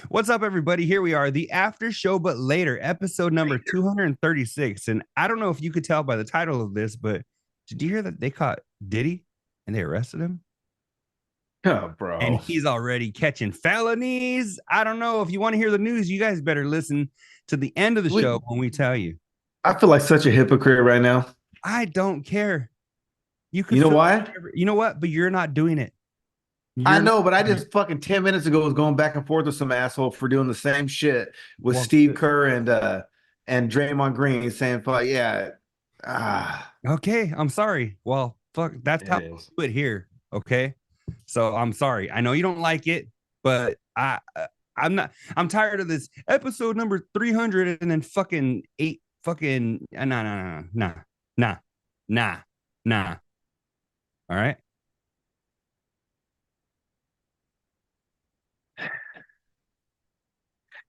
What's up, everybody? Here we are, the after show, but later, episode number 236. And I don't know if you could tell by the title of this, but did you hear that they caught Diddy and they arrested him? Oh, And bro. he's already catching felonies. I don't know. If you want to hear the news, you guys better listen to the end of the show when we tell you. I feel like such a hypocrite right now. I don't care. You could You know feel why? whatever. You know what? But you're not doing it. I You're not know, but I doing it. just fucking 10 minutes ago was going back and forth with some asshole for doing the same shit with Well, Steve Kerr and Draymond Green saying, "Fuck yeah, okay, I'm sorry. Well, fuck, that's how it we is." do it here. Okay, so I'm sorry. I know you don't like it, but I'm not. I'm tired of this episode number 300 and then fucking eight. Fucking nah. All right.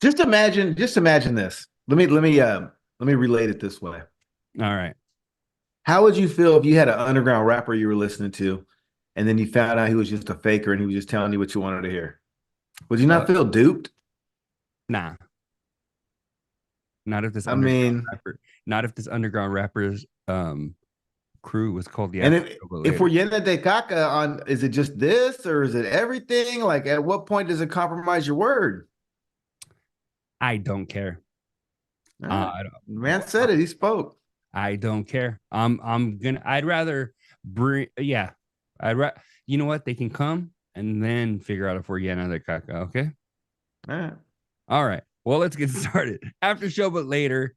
Just imagine this. Let me relate it this way. All right. How would you feel if you had an underground rapper you were listening to, and then you found out he was just a faker and he was just telling you what you wanted to hear? Would you not feel duped? Nah. Not if this I mean, underground rapper's crew was called the and After Show, but if we're later. yenda de caca on, is it just this or is it everything? Like, at what point does it compromise your word? I don't care. I don't, Man said it. He spoke. I don't care. I'd rather bring. Yeah, you know what? They can come and then figure out if we're getting another caca. Okay. All right. All right. Well, let's get started. After show, but later.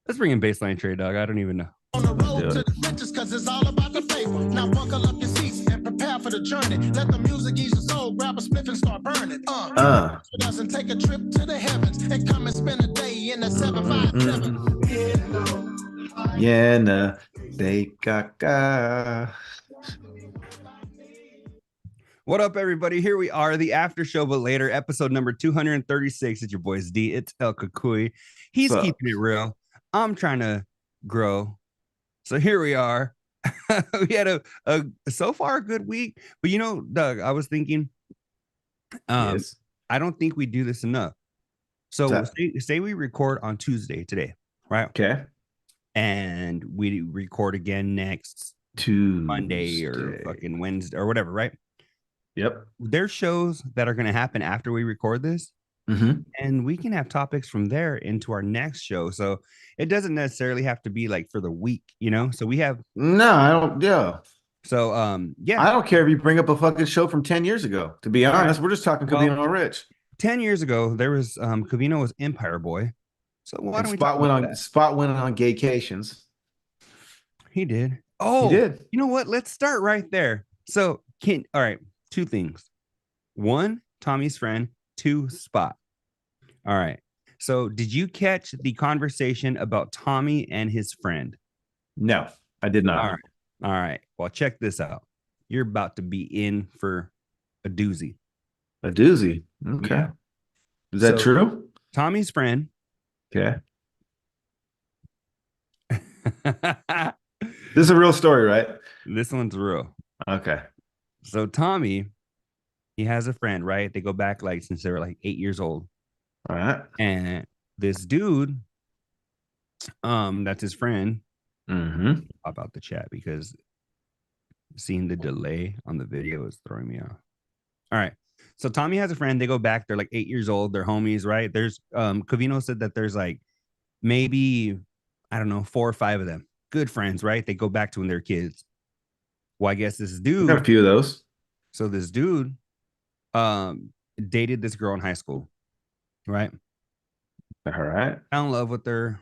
Let's bring in baseline trade, dog. I don't even know. On the road to the riches, cause it's all about the paper. Now buckle up your seats and prepare for the journey. Let the music ease your soul, grab a spliff and start burning. With us and take a trip to the heavens and come and spend a day in the 757. Yenda de caca. What up, everybody? Here we are, the after show, but later, episode number 236. It's your boys D. It's El Kakui. He's keeping it real. I'm trying to grow. So here we are. We had a so far a good week, but you know, Doug, I was thinking, Yes. I don't think we do this enough. So say we record on Tuesday today, right? Okay. And we record again next Tuesday. Monday or fucking Wednesday or whatever, right? Yep. There's shows that are going to happen after we record this. And we can have topics from there into our next show. So it doesn't necessarily have to be like for the week, you know? So we have I don't. Yeah. So yeah. I don't care if you bring up a fucking show from 10 years ago. To be honest, we're just talking Covino Rich. 10 years ago, there was Covino was Empire Boy. So why don't we Spot went on gaycations. He did. Oh, he did. You know what? Let's start right there. So all right, two things. One, Tommy's friend. Two, Spot. All right. So did you catch the conversation about Tommy and his friend? No, I did not. All right. Well, check this out. You're about to be in for a doozy. A doozy. Okay. Yeah. Is that true? Tommy's friend. Okay. This is a real story, right? This one's real. Okay. So Tommy, he has a friend, right? They go back like since they were like 8 years old. All right. And this dude, that's his friend. Pop out the chat because seeing the delay on the video is throwing me off. All right. So Tommy has a friend. They go back. They're like 8 years old. They're homies, right? There's Covino said that there's like maybe, I don't know, 4 or 5 of them. Good friends, right? They go back to when they're kids. Well, I guess this dude. Got a few of those. So this dude dated this girl in high school, right? All right. Fell in love with her,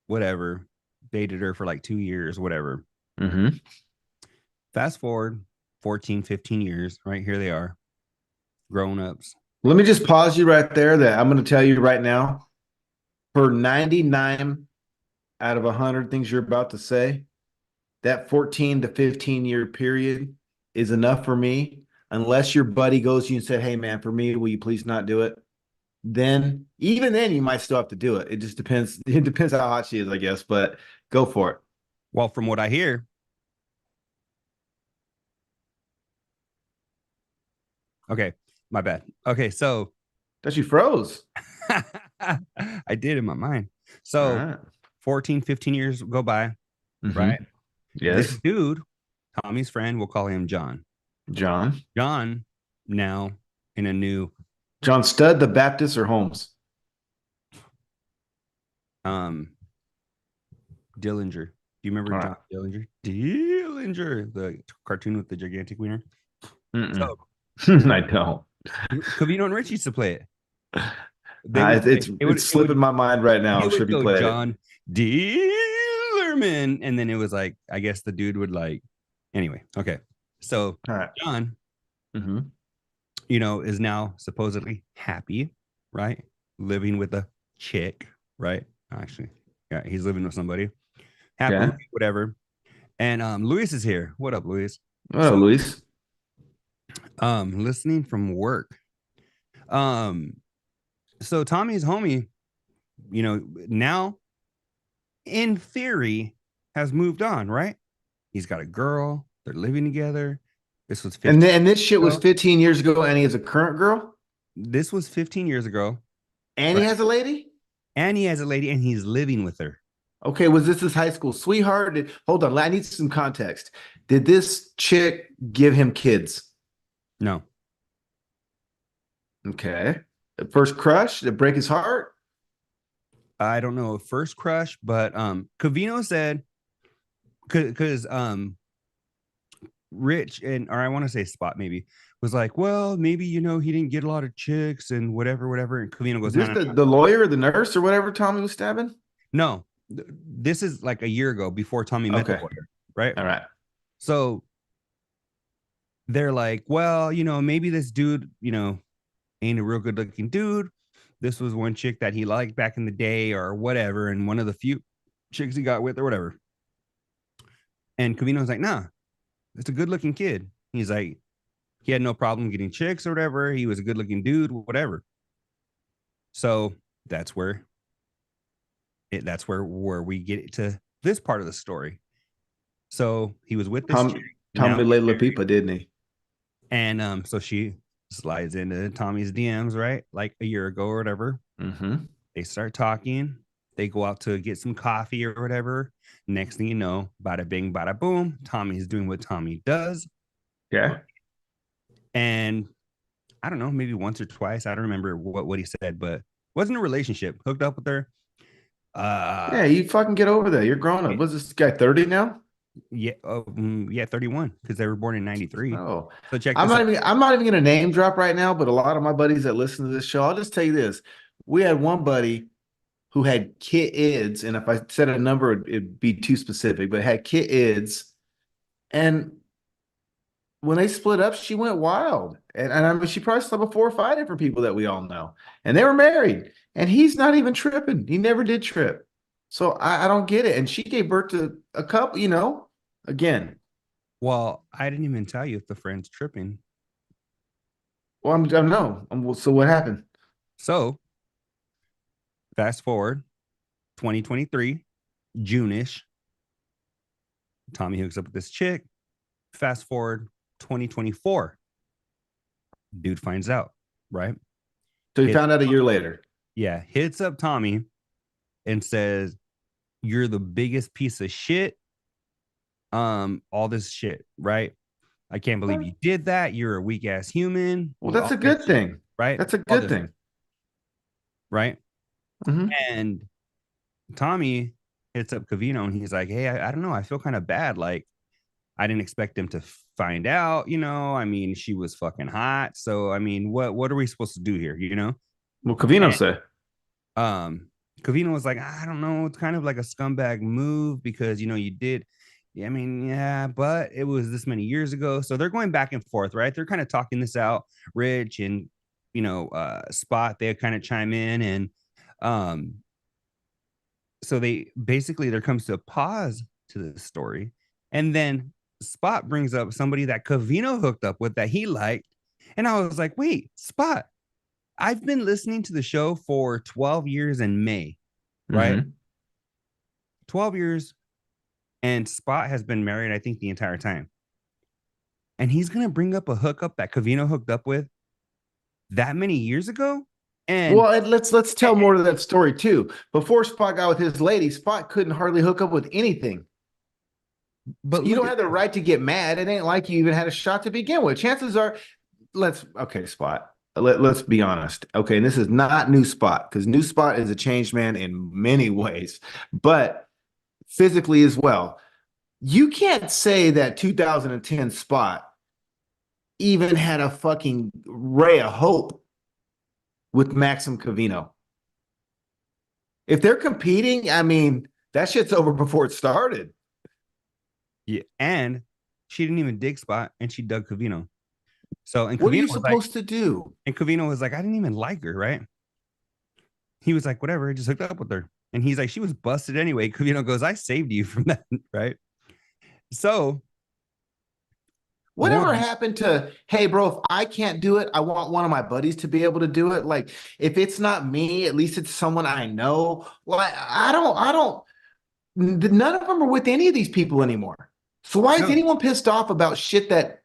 whatever. Dated her for like 2 years, whatever. Fast forward 14, 15 years, right? Here they are, grown-ups. Let me just pause you right there. That I'm going to tell you right now, for 99 out of 100 things you're about to say, that 14 to 15 year period is enough for me. Unless your buddy goes to you and said, "Hey man, for me, will you please not do it?" Then even then you might still have to do it. It just depends. It depends how hot she is, I guess, but go for it. Well, from what I hear, okay, my bad. Okay, so That you froze. I did in my mind. So 14, 15 years go by, right? Yes. This dude, Tommy's friend, we'll call him John. John now in a new John Stud, the Baptist, or Holmes? Dillinger. Do you remember John Dillinger? Dillinger, the cartoon with the gigantic wiener. So, I don't. Covino and Rich used to play it. It's slipping my mind right now. It would go John Dillerman, and then it was like, I guess the dude would like. Anyway, okay. So John, is now supposedly happy, right? Living with a chick, right? Actually, yeah, he's living with somebody. Happy, whatever. And Luis is here. What up, Luis? What up, Luis? Listening from work. So Tommy's homie, now in theory has moved on, right? He's got a girl. They're living together. This was 15 and this shit was 15 years ago, and he has a current girl? This was 15 years ago. And he has a lady? And he has a lady, and he's living with her. Okay, was this his high school sweetheart? Hold on, I need some context. Did this chick give him kids? No. Okay. The first crush? Did it break his heart? I don't know. First crush, but Covino said, because Rich or I want to say Spot maybe was like, well, maybe he didn't get a lot of chicks and whatever. And Covino goes, is this the lawyer, the nurse, or whatever Tommy was stabbing? No, this is like a year ago before Tommy met the lawyer, right? All right. So they're like, well, maybe this dude, ain't a real good looking dude. This was one chick that he liked back in the day or whatever, and one of the few chicks he got with or whatever. And Covino's like, nah, it's a good looking kid. He's like, he had no problem getting chicks or whatever. He was a good looking dude, whatever. So that's where we get to this part of the story. So he was with this chick. Tommy laid La Pipa, didn't he? And so she slides into Tommy's DMs, right? Like a year ago or whatever. They start talking. They go out to get some coffee or whatever. Next thing you know, bada bing, bada boom. Tommy's doing what Tommy does. Yeah. And I don't know, maybe once or twice. I don't remember what he said, but wasn't a relationship. Hooked up with her. Yeah, you fucking get over that. You're grown up. Was this guy 30 now? Yeah, 31, because they were born in 93. Oh, so check I'm not even gonna name drop right now, but a lot of my buddies that listen to this show, I'll just tell you this. We had one buddy who had kids, and if I said a number, it'd be too specific, but had kids. And when they split up, she went wild. And I mean, she probably slept with 4 or 5 different people that we all know. And they were married. And he's not even tripping. He never did trip. So I don't get it. And she gave birth to a couple, again. Well, I didn't even tell you if the friend's tripping. Well, so what happened? So fast forward 2023, June-ish. Tommy hooks up with this chick. Fast forward 2024. Dude finds out, right? So he found out a year later. Yeah. Hits up Tommy and says, you're the biggest piece of shit. All this shit, right? I can't believe you did that. You're a weak ass human. Well, that's a good thing, right? That's a good thing, right? And Tommy hits up Covino and he's like, hey, I don't know. I feel kind of bad. Like, I didn't expect him to find out, I mean, she was fucking hot. So, I mean, what are we supposed to do here, Well, Covino said. Covino was like, I don't know. It's kind of like a scumbag move because, you did. I mean, yeah, but it was this many years ago. So they're going back and forth, right? They're kind of talking this out. Rich and, Spot, they kind of chime in. And so there comes to a pause to the story. And then Spot brings up somebody that Covino hooked up with that he liked. And I was like, wait, Spot, I've been listening to the show for 12 years in May, right? 12 years. And Spot has been married, I think, the entire time. And he's going to bring up a hookup that Covino hooked up with that many years ago? And well, let's tell more to that story too. Before Spot got with his lady, Spot couldn't hardly hook up with anything. but You look don't have the right to get mad. It ain't like you even had a shot to begin with. Chances are, Spot. Let's be honest. Okay, and this is not New Spot, because New Spot is a changed man in many ways, but physically as well. You can't say that 2010 Spot even had a fucking ray of hope with Maxim Cavino. If they're competing, I mean, that shit's over before it started. Yeah, and she didn't even dig Spot, and she dug Cavino. So, and what Cavino are you was supposed to do? And Cavino was like, I didn't even like her, right? He was like, whatever, I just hooked up with her. And he's like, she was busted anyway. Cavino goes, I saved you from that, right? So, Whatever one, happened to, hey, bro, if I can't do it, I want one of my buddies to be able to do it. Like, if it's not me, at least it's someone I know. Like, none of them are with any of these people anymore. So why is no, anyone pissed off about shit that,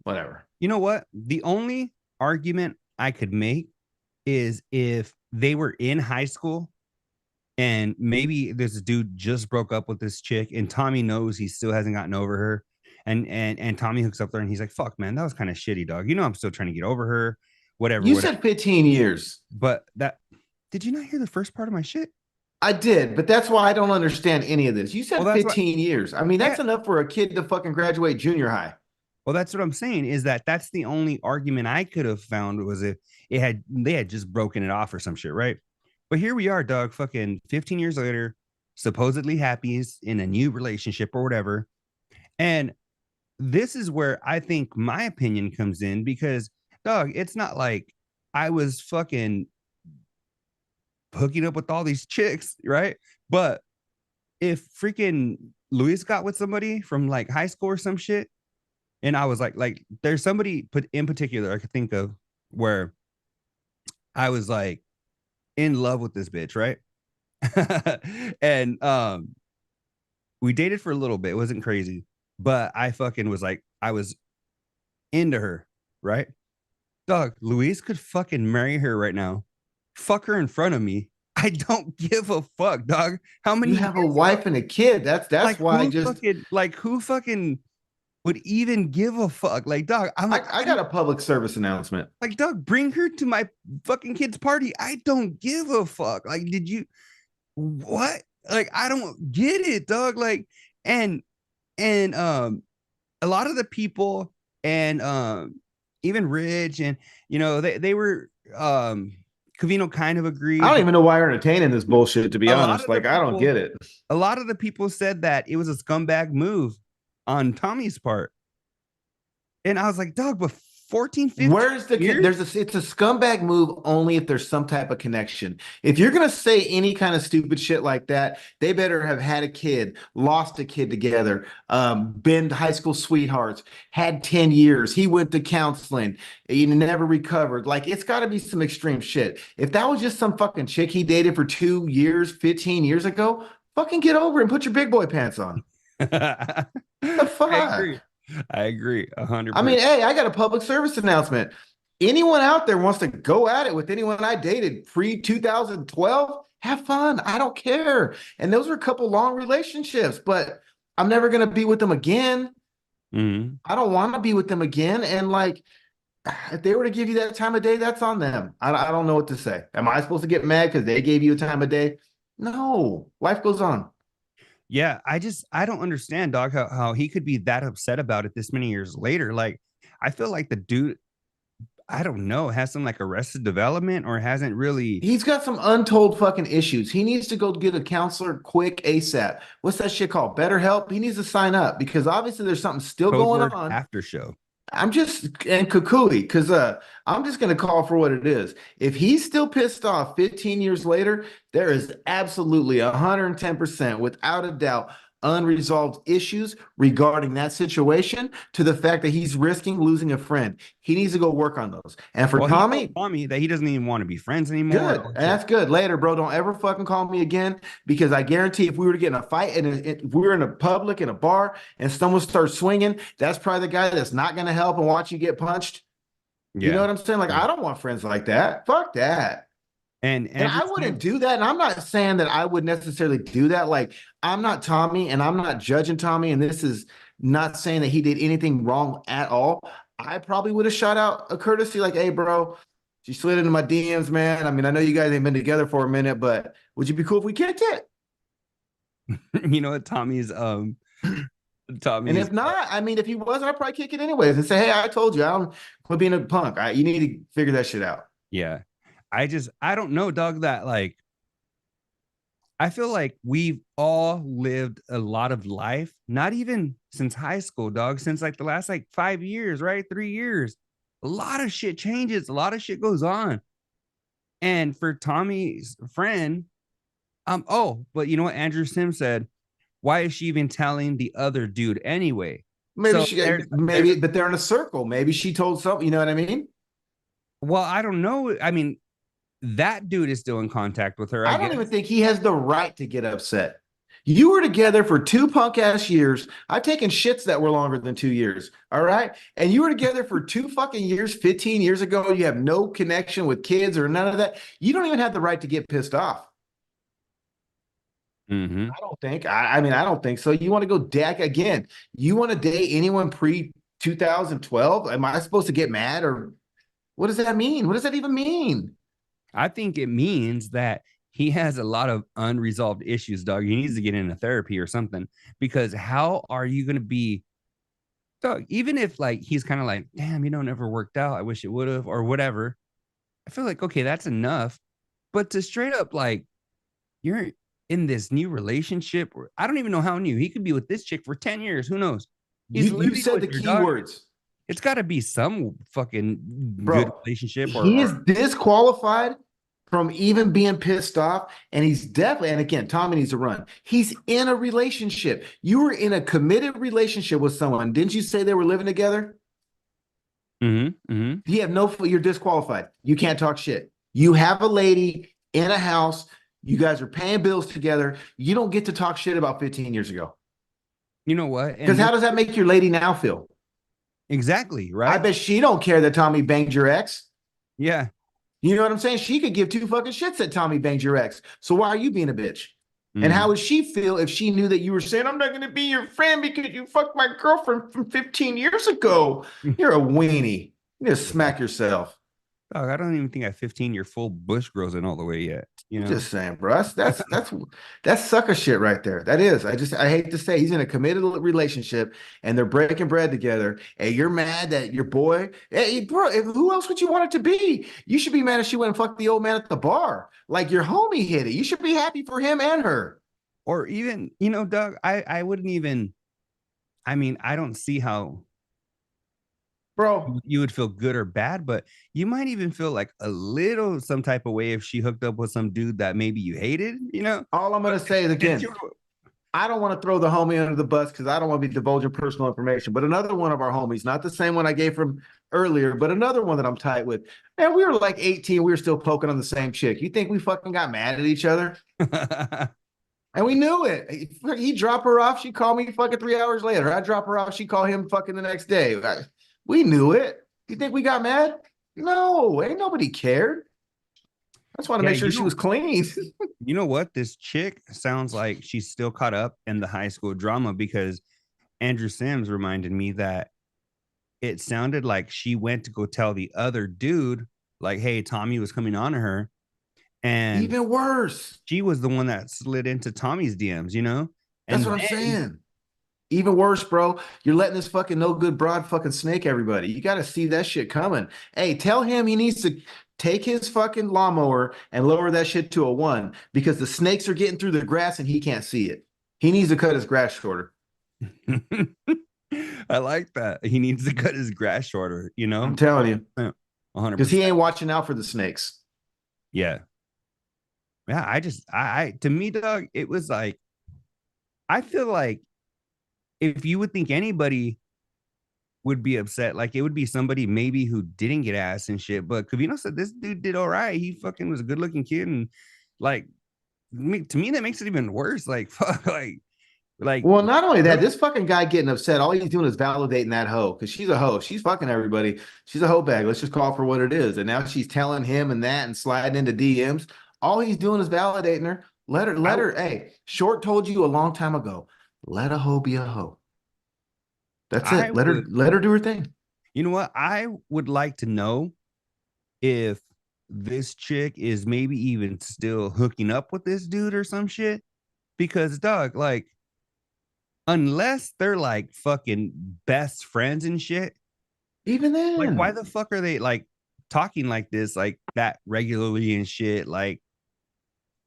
whatever? you know what? The only argument I could make is if they were in high school and maybe this dude just broke up with this chick and Tommy knows he still hasn't gotten over her. And Tommy hooks up there and he's like, fuck, man, that was kind of shitty, dog. You know, I'm still trying to get over her, whatever. You said 15 years. But did you not hear the first part of my shit? I did, but that's why I don't understand any of this. You said Well, 15 years. I mean, that's enough for a kid to fucking graduate junior high. Well, that's what I'm saying is that's the only argument I could have found was if they had just broken it off or some shit, right? But here we are, dog, fucking 15 years later, supposedly happy in a new relationship or whatever. And this is where I think my opinion comes in because, dog, it's not like I was fucking hooking up with all these chicks, right? But if freaking Luis got with somebody from like high school or some shit, and I was like, there's somebody put in particular I could think of where I was like in love with this bitch, right? And we dated for a little bit. It wasn't crazy, but I fucking was like, I was into her, right? Dog, Luis could fucking marry her right now. Fuck her in front of me. I don't give a fuck, dog. How many You have a wife and a kid. That's like, why I just fucking, like who fucking would even give a fuck? Like, dog, I'm like, I got a public service announcement. Like, dog, bring her to my fucking kid's party. I don't give a fuck. Like, did you what? Like, I don't get it, dog. Like, and a lot of the people and even Rich and they were Cavino kind of agreed. I don't even know why you're entertaining this bullshit, to be honest. Like, I don't get it. A lot of the people said that it was a scumbag move on Tommy's part. And I was like, dog, but 14, 15 Where's the years? It's a scumbag move only if there's some type of connection. If you're gonna say any kind of stupid shit like that, they better have had a kid, lost a kid together, been high school sweethearts, had 10 years. He went to counseling, he never recovered. Like, it's got to be some extreme shit. If that was just some fucking chick he dated for 2 years, 15 years ago, fucking get over it and put your big boy pants on. The fuck? I agree 100%. I mean, hey, I got a public service announcement. Anyone out there wants to go at it with anyone I dated pre-2012, have fun. I don't care. And those were a couple long relationships, but I'm never going to be with them again. Mm-hmm. I don't want to be with them again. And like, if they were to give you that time of day, that's on them. I don't know what to say. Am I supposed to get mad because they gave you a time of day? No, life goes on. Yeah, I don't understand, dog, how he could be that upset about it this many years later. Like, I feel like the dude, I don't know, has some like arrested development or hasn't really. He's got some untold fucking issues. He needs to go get a counselor quick ASAP. What's that shit called? BetterHelp? He needs to sign up because obviously there's something still going on. After show. I'm just and Kukui because I'm just gonna call for what it is. If he's still pissed off 15 years later, there is absolutely 110% without a doubt unresolved issues regarding that situation to the fact that he's risking losing a friend. He needs to go work on those. And for Tommy that he doesn't even want to be friends anymore. Good. And that's good. Later, bro. Don't ever fucking call me again because I guarantee if we were to get in a fight and if we were in a public in a bar and someone starts swinging, that's probably the guy that's not going to help and watch you get punched. You know what I'm saying? Like, I don't want friends like that. Fuck that. And I wouldn't do that. And I'm not saying that I would necessarily do that. Like, I'm not Tommy and I'm not judging Tommy. And this is not saying that he did anything wrong at all. I probably would have shot out a courtesy like, hey, bro, she slid into my DMs, man. I mean, I know you guys ain't been together for a minute, but would you be cool if we kicked it? You know what, Tommy's and if not, I mean, if he wasn't, I'd probably kick it anyways and say, hey, I told you, I don't quit being a punk. You need to figure that shit out. Yeah. I don't know, dog, that like I feel like we've all lived a lot of life, not even since high school, dog, since like the last like 5 years, right? 3 years. A lot of shit changes, a lot of shit goes on. And for Tommy's friend, but you know what Andrew Sims said? Why is she even telling the other dude anyway? Maybe but they're in a circle. Maybe she told something, you know what I mean? Well, I don't know. I mean, that dude is still in contact with her. I don't even think he has the right to get upset. You were together for 2 punk ass years. I've taken shits that were longer than 2 years. All right. And you were together for 2 fucking years, 15 years ago. You have no connection with kids or none of that. You don't even have the right to get pissed off. Mm-hmm. I don't think. I mean, I don't think so. You want to go deck again? You want to date anyone pre 2012? Am I supposed to get mad or what does that mean? What does that even mean? I think it means that he has a lot of unresolved issues, dog. He needs to get into therapy or something, because how are you going to be, dog, even if like he's kind of like, damn, never worked out. I wish it would have or whatever. I feel like, okay, that's enough. But to straight up like, you're in this new relationship, or I don't even know how new. He could be with this chick for 10 years. Who knows? You said the key words. It's got to be some fucking good relationship. He is disqualified from even being pissed off. And he's definitely, and again, Tommy needs to run. He's in a relationship. You were in a committed relationship with someone. Didn't you say they were living together? Mm-hmm. Mm-hmm. You have you're disqualified. You can't talk shit. You have a lady in a house. You guys are paying bills together. You don't get to talk shit about 15 years ago. You know what? Because how does that make your lady now feel? Exactly, right? I bet she don't care that Tommy banged your ex. Yeah. You know what I'm saying? She could give 2 fucking shits that Tommy banged your ex. So why are you being a bitch? And how would she feel if she knew that you were saying, I'm not going to be your friend because you fucked my girlfriend from 15 years ago? You're a weenie. You just smack yourself. Dog, I don't even think at 15 your full bush grows in all the way yet. Just saying, bro. That's sucker shit right there. That is. I hate to say, he's in a committed relationship and they're breaking bread together. And you're mad that your boy, hey, bro, who else would you want it to be? You should be mad if she went and fucked the old man at the bar. Like your homie hit it. You should be happy for him and her. Or even, Doug, I wouldn't even. I mean, I don't see how, bro, you would feel good or bad, but you might even feel like a little some type of way if she hooked up with some dude that maybe you hated, All I'm going to say is, again, I don't want to throw the homie under the bus because I don't want to be divulging personal information, but another one of our homies, not the same one I gave from earlier, but another one that I'm tight with. Man, we were like 18. We were still poking on the same chick. You think we fucking got mad at each other? And we knew it. He dropped her off. She called me fucking 3 hours later. I drop her off. She called him fucking the next day. We knew it. You think we got mad? No, ain't nobody cared. I just want to make sure she was clean. You know what? This chick sounds like she's still caught up in the high school drama, because Andrew Sims reminded me that it sounded like she went to go tell the other dude, like, hey, Tommy was coming on to her. And even worse, she was the one that slid into Tommy's DMs, And that's what I'm saying. Even worse, bro. You're letting this fucking no good broad fucking snake everybody. You got to see that shit coming. Hey, tell him he needs to take his fucking lawnmower and lower that shit to a 1 because the snakes are getting through the grass and he can't see it. He needs to cut his grass shorter. I like that. He needs to cut his grass shorter, I'm telling you. 100%. Because he ain't watching out for the snakes. Yeah. Yeah, to me, Doug, it was like, I feel like if you would think anybody would be upset, like it would be somebody maybe who didn't get ass and shit. But Cavino said this dude did all right. He fucking was a good looking kid. And like, to me, that makes it even worse. Like, fuck, like Like, well, not only that, this fucking guy getting upset, all he's doing is validating that hoe because she's a hoe. She's fucking everybody. She's a hoe bag. Let's just call it for what it is. And now she's telling him and that and sliding into DMs. All he's doing is validating her. Let her. Hey, Short told you a long time ago. Let a hoe be a hoe. That's I it. Let her do her thing. You know what? I would like to know if this chick is maybe even still hooking up with this dude or some shit. Because, dog, like, unless they're like fucking best friends and shit, even then, like, why the fuck are they like talking like this, like that regularly and shit? Like,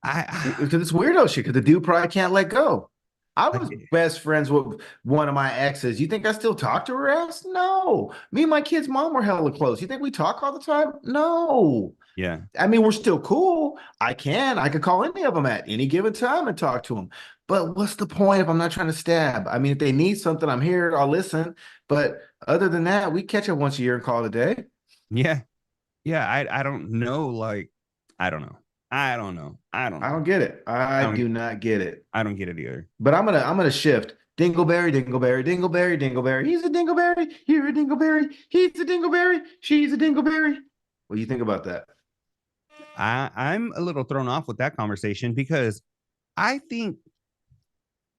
because it's weirdo shit. Because the dude probably can't let go. I was best friends with one of my exes. You think I still talk to her ass? No. Me and my kid's mom were hella close. You think we talk all the time? No. Yeah. I mean, we're still cool. I could call any of them at any given time and talk to them. But what's the point if I'm not trying to stab? I mean, if they need something, I'm here. I'll listen. But other than that, we catch up once a year and call it a day. Yeah. Yeah. I don't know. Like, I don't know. I don't get it. I do not get it. I don't get it either. But I'm gonna shift. Dingleberry, Dingleberry, Dingleberry, Dingleberry. He's a Dingleberry. You're a Dingleberry. He's a Dingleberry. She's a Dingleberry. What do you think about that? I'm a little thrown off with that conversation because I think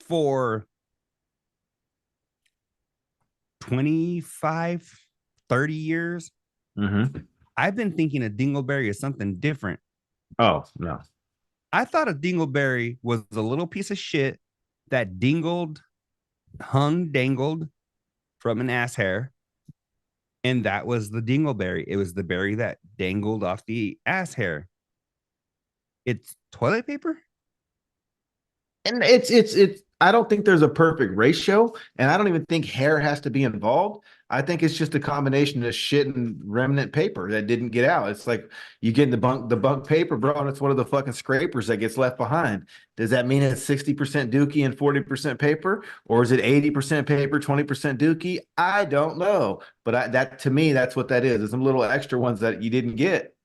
for 25, 30 years, I've been thinking a dingleberry is something different. Oh, no. I thought a dingleberry was a little piece of shit that dangled from an ass hair. And that was the dingleberry. It was the berry that dangled off the ass hair. It's toilet paper? And it's I don't think there's a perfect ratio, and I don't even think hair has to be involved. I think it's just a combination of shit and remnant paper that didn't get out. It's like you get the bunk paper, bro, and it's one of the fucking scrapers that gets left behind. Does that mean it's 60% dookie and 40% paper, or is it 80% paper, 20% dookie? I don't know, but that to me, that's what that is. There's some little extra ones that you didn't get.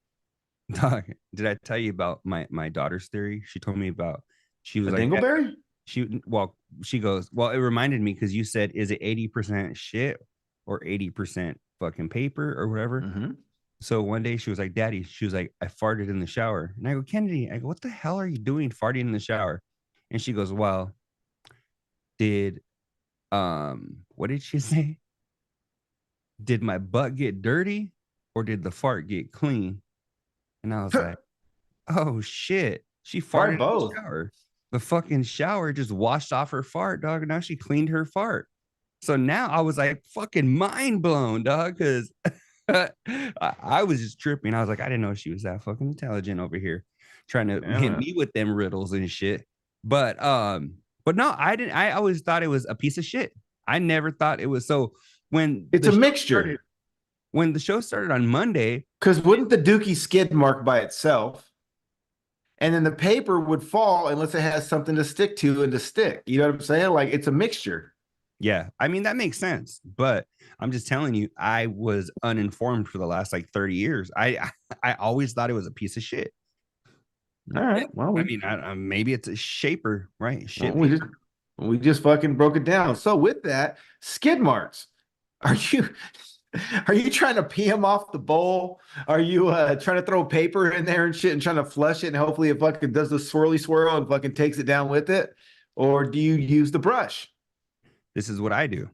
Dog, did I tell you about my daughter's theory? She told me about she was a like dingleberry. She goes, well, it reminded me because you said, is it 80% shit or 80% fucking paper or whatever? So one day she was like, Daddy, she was like, I farted in the shower. And I go, Kennedy, I go, what the hell are you doing farting in the shower? And she goes, well, what did she say? Did my butt get dirty or did the fart get clean? And I was like, oh shit. She farted in the shower. The fucking shower just washed off her fart, dog. And now she cleaned her fart. So now I was like fucking mind blown, dog, because I was just tripping. I was like, I didn't know she was that fucking intelligent over here, trying to hit me with them riddles and shit. But no, I didn't. I always thought it was a piece of shit. I never thought it was. So when it's a mixture. When the show started on Monday, because wouldn't the dookie skid mark by itself? And then the paper would fall unless it has something to stick to and to stick. You know what I'm saying? Like it's a mixture. Yeah. I mean, that makes sense. But I'm just telling you, I was uninformed for the last like 30 years. I always thought it was a piece of shit. All right. Well, I mean, maybe it's a shaper, right? Shit. Well, we just fucking broke it down. So with that, skid marks. Are you trying to pee him off the bowl? Are you trying to throw paper in there and shit and trying to flush it and hopefully it fucking does the swirly swirl and fucking takes it down with it? Or do you use the brush? This is what I do.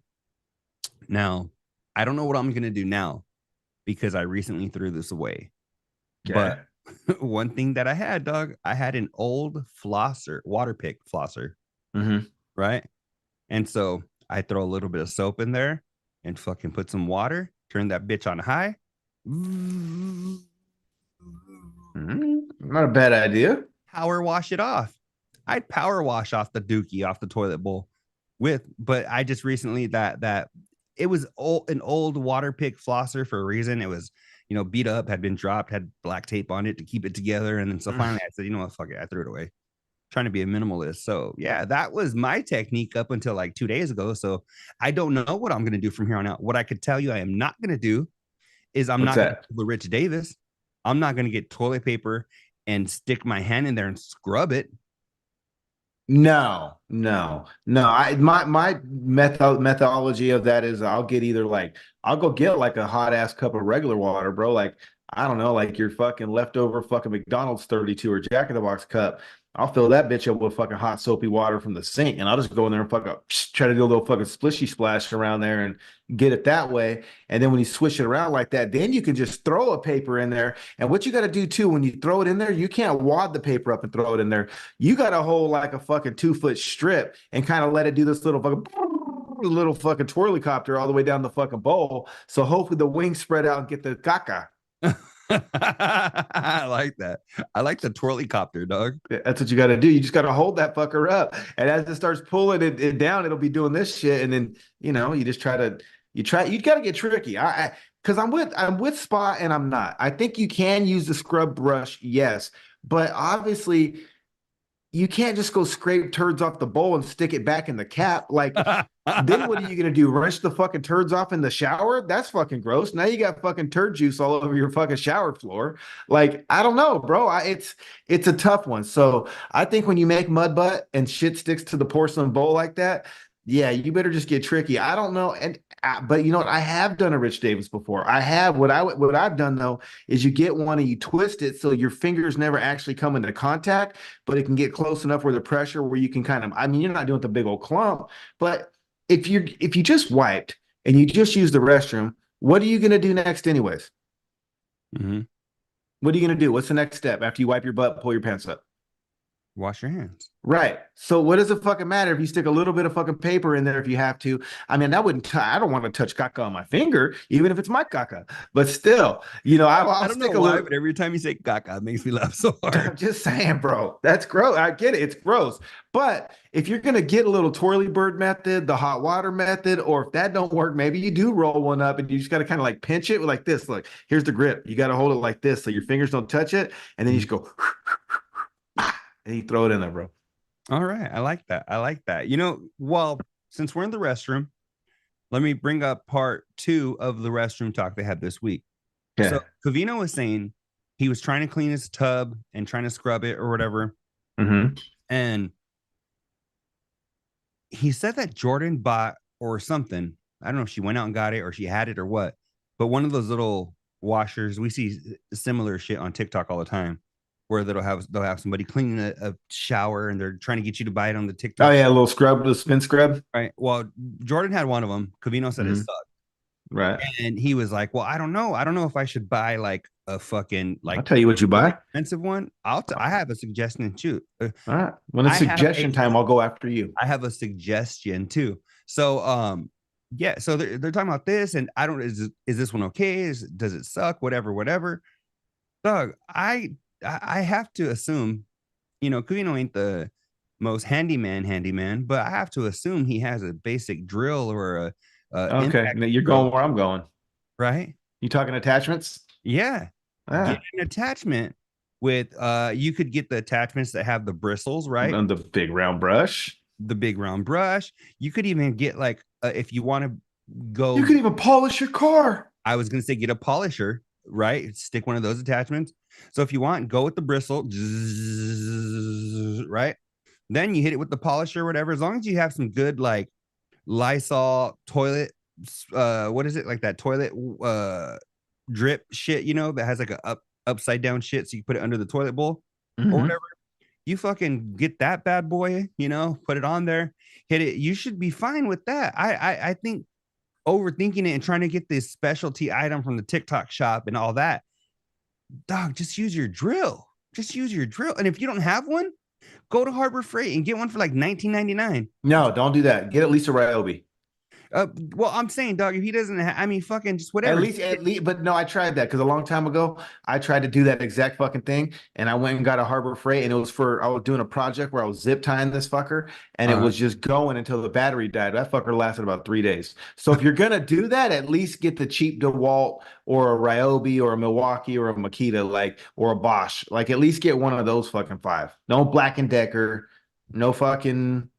Now, I don't know what I'm going to do now because I recently threw this away. Okay. But one thing that I had, dog, I had an old flosser, water pick flosser. Right? And so I throw a little bit of soap in there and fucking put some water, turn that bitch on high. Not a bad idea. Power wash it off. I'd power wash off the dookie off the toilet bowl but I just recently that it was an old water pick flosser for a reason. It was, beat up, had been dropped, had black tape on it to keep it together. And then so finally I said, you know what, fuck it. I threw it away. Trying to be a minimalist. So yeah, that was my technique up until like 2 days ago. So I don't know what I'm going to do from here on out. What I could tell you I am not going to do is I'm not going to do the Rich Davis. I'm not going to get toilet paper and stick my hand in there and scrub it. No. My methodology of that is I'll go get like a hot ass cup of regular water, bro. Like I don't know, like your fucking leftover fucking McDonald's 32 or Jack in the Box cup. I'll fill that bitch up with fucking hot soapy water from the sink, and I'll just go in there and fucking try to do a little fucking splishy splash around there and get it that way. And then when you swish it around like that, then you can just throw a paper in there. And what you got to do too, when you throw it in there, you can't wad the paper up and throw it in there. You got to hold like a fucking 2 foot strip and kind of let it do this little fucking twirly copter all the way down the fucking bowl. So hopefully the wings spread out and get the caca. I like that. I like the twirly copter, dog. That's what you got to do. You just got to hold that fucker up, and as it starts pulling it down, it'll be doing this shit. And then you just try to you got to get tricky. Because I'm with Spot and I'm not. I think you can use the scrub brush, yes, but obviously you can't just go scrape turds off the bowl and stick it back in the cap. Like, then what are you gonna do? Rinse the fucking turds off in the shower? That's fucking gross. Now you got fucking turd juice all over your fucking shower floor. Like, I don't know, bro. It's a tough one. So I think when you make mud butt and shit sticks to the porcelain bowl like that, yeah, you better just get tricky. I don't know, but you know what? I have done a Rich Davis before. I have what I've done though is you get one and you twist it so your fingers never actually come into contact, but it can get close enough where the pressure where you can kind of. I mean, you're not doing the big old clump, but if you just wiped and you just use the restroom, what are you gonna do next, anyways? Mm-hmm. What are you gonna do? What's the next step after you wipe your butt, pull your pants up? Wash your hands. Right. So what does it fucking matter if you stick a little bit of fucking paper in there if you have to? I mean, I don't want to touch caca on my finger, even if it's my caca. But still, I'll I don't stick know a why, little. but every time you say caca, it makes me laugh so hard. I'm just saying, bro. That's gross. I get it. It's gross. But if you're gonna get a little twirly bird method, the hot water method, or if that don't work, maybe you do roll one up and you just gotta kind of like pinch it like this. Look, here's the grip. You gotta hold it like this so your fingers don't touch it, and then you just go and you throw it in there, bro. All right. I like that. I like that. Well, since we're in the restroom, let me bring up part 2 of the restroom talk they had this week. Yeah. So Covino was saying he was trying to clean his tub and trying to scrub it or whatever. Mm-hmm. And he said that Jordan bought or something. I don't know if she went out and got it or she had it or what, but one of those little washers, we see similar shit on TikTok all the time, where they'll have somebody cleaning a shower and they're trying to get you to buy it on the TikTok. Oh yeah, a little scrub, the spin scrub. Right. Well, Jordan had one of them. Covino said it sucked. Right. And he was like, "Well, I don't know. I don't know if I should buy like a fucking like." I'll tell you what you buy. Expensive one. I have a suggestion too. All right. When it's suggestion time, I'll go after you. I have a suggestion too. So yeah. So they're talking about this, and I don't. Is this one okay? Does it suck? Whatever. Doug, I have to assume, Covino ain't the most handyman, but I have to assume he has a basic drill or a okay. Now you're going where I'm going, right? You talking attachments? Yeah. Get an attachment with you could get the attachments that have the bristles, right? And the big round brush. You could even get like if you want to go, you could even polish your car. I was gonna say get a polisher, right? Stick one of those attachments. So if you want, go with the bristle, right? Then you hit it with the polisher or whatever. As long as you have some good like Lysol toilet, what is it, like that toilet drip shit, that has like a upside down shit, so you put it under the toilet bowl or whatever. You fucking get that bad boy, put it on there, hit it. You should be fine with that. I think overthinking it and trying to get this specialty item from the TikTok shop and all that, dog, just use your drill. And if you don't have one, go to Harbor Freight and get one for like $19.99. No, don't do that. Get at least a Ryobi. Well, I'm saying, dog, if he doesn't fucking just whatever. At least, but no, I tried that because a long time ago, I tried to do that exact fucking thing, and I went and got a Harbor Freight, and I was doing a project where I was zip tying this fucker, and it was just going until the battery died. That fucker lasted about 3 days. So if you're gonna do that, at least get the cheap DeWalt or a Ryobi or a Milwaukee or a Makita, or a Bosch. Like, at least get one of those fucking 5. No Black and Decker, no fucking.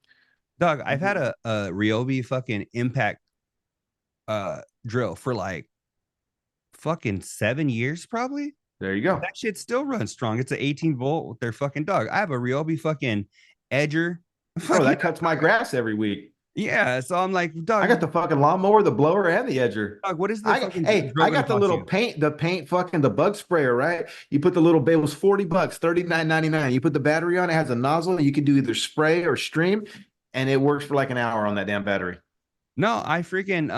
Dog, I've had a Ryobi fucking impact drill for like fucking 7 years probably. There you go. That shit still runs strong. It's an 18 volt with their fucking dog. I have a Ryobi fucking edger Bro, that cuts my grass every week. Yeah, so I'm like, dog, I got the fucking lawnmower, the blower, and the edger. dog, what is the fucking I drill gonna got the cost little you? paint, fucking the bug sprayer, right? You put the little, it was $40, $39.99. You put the battery on, it has a nozzle, and you can do either spray or stream, and it works for like an hour on that damn battery. No, I freaking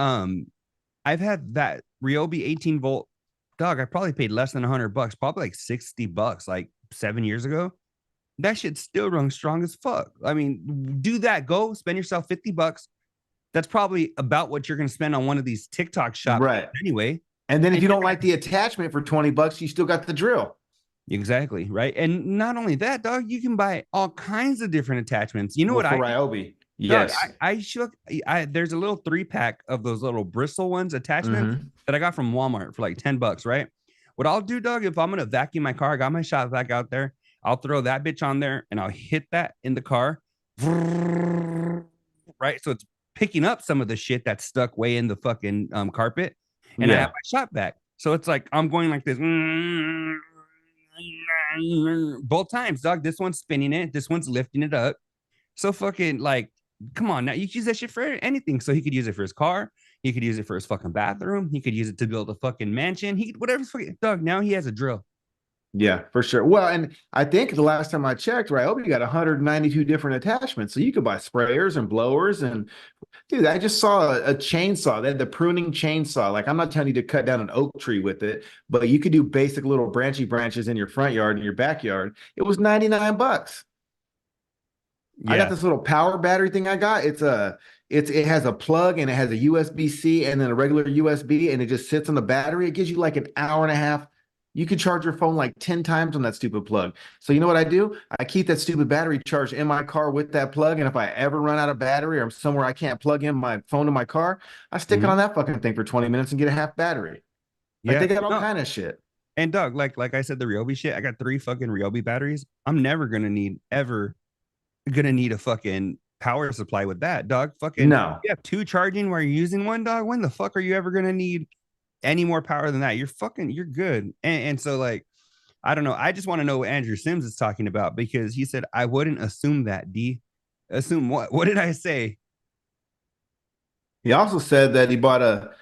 I've had that Ryobi 18 volt dog. I probably paid less than $100, probably like $60, like 7 years ago. That shit still runs strong as fuck. I mean, do that. Go spend yourself $50. That's probably about what you're gonna spend on one of these TikTok shops Right. anyway. And then if you don't like the attachment for $20, you still got the drill. Exactly, right. And not only that, dog, you can buy all kinds of different attachments. You know what for I Ryobi. dog, Yes. I shook there's a little 3-pack of those little bristle ones attachments that I got from Walmart for like $10, right? What I'll do, dog, if I'm gonna vacuum my car, I got my shop vac out there, I'll throw that bitch on there and I'll hit that in the car. Right. So it's picking up some of the shit that's stuck way in the fucking carpet. And I have my shop vac. So it's like I'm going like this both times, dog. This one's spinning it, this one's lifting it up. So fucking like, come on now, you can use that shit for anything. So he could use it for his car, he could use it for his fucking bathroom, he could use it to build a fucking mansion, he could whatever. Fucking dog, now he has a drill. Yeah, for sure. Well, and I think the last time I checked, Ryobi got 192 different attachments. So you could buy sprayers and blowers. And dude, I just saw a chainsaw. They had the pruning chainsaw. Like, I'm not telling you to cut down an oak tree with it, but you could do basic little branchy branches in your front yard and your backyard. It was $99. Yeah. I got this little power battery thing I got. It has a plug and it has a USB-C and then a regular USB, and it just sits on the battery. It gives you like an hour and a half. You can charge your phone like 10 times on that stupid plug. So you know what I do? I keep that stupid battery charged in my car with that plug. And if I ever run out of battery or I'm somewhere I can't plug in my phone to my car, I stick it on that fucking thing for 20 minutes and get a half battery. Like, they got all kind of shit. And Doug, like I said, the Ryobi shit, I got 3 fucking Ryobi batteries. I'm never gonna need a fucking power supply with that, dog. Fucking no. You have 2 charging while you're using one, dog. When the fuck are you ever gonna need any more power than that? You're good. And so, like, I don't know. I just want to know what Andrew Sims is talking about, because he said I wouldn't assume that. D, assume what? What did I say? He also said that he bought a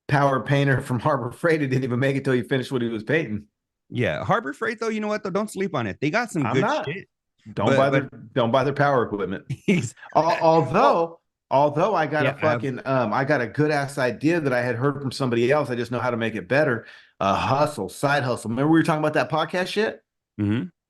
power painter from Harbor Freight. It didn't even make it till he finished what he was painting. Yeah, Harbor Freight, though, you know what, though, don't sleep on it. They got some good shit. Don't buy their power equipment. Although I got I got a good ass idea that I had heard from somebody else. I just know how to make it better. Side hustle. Remember we were talking about that podcast shit?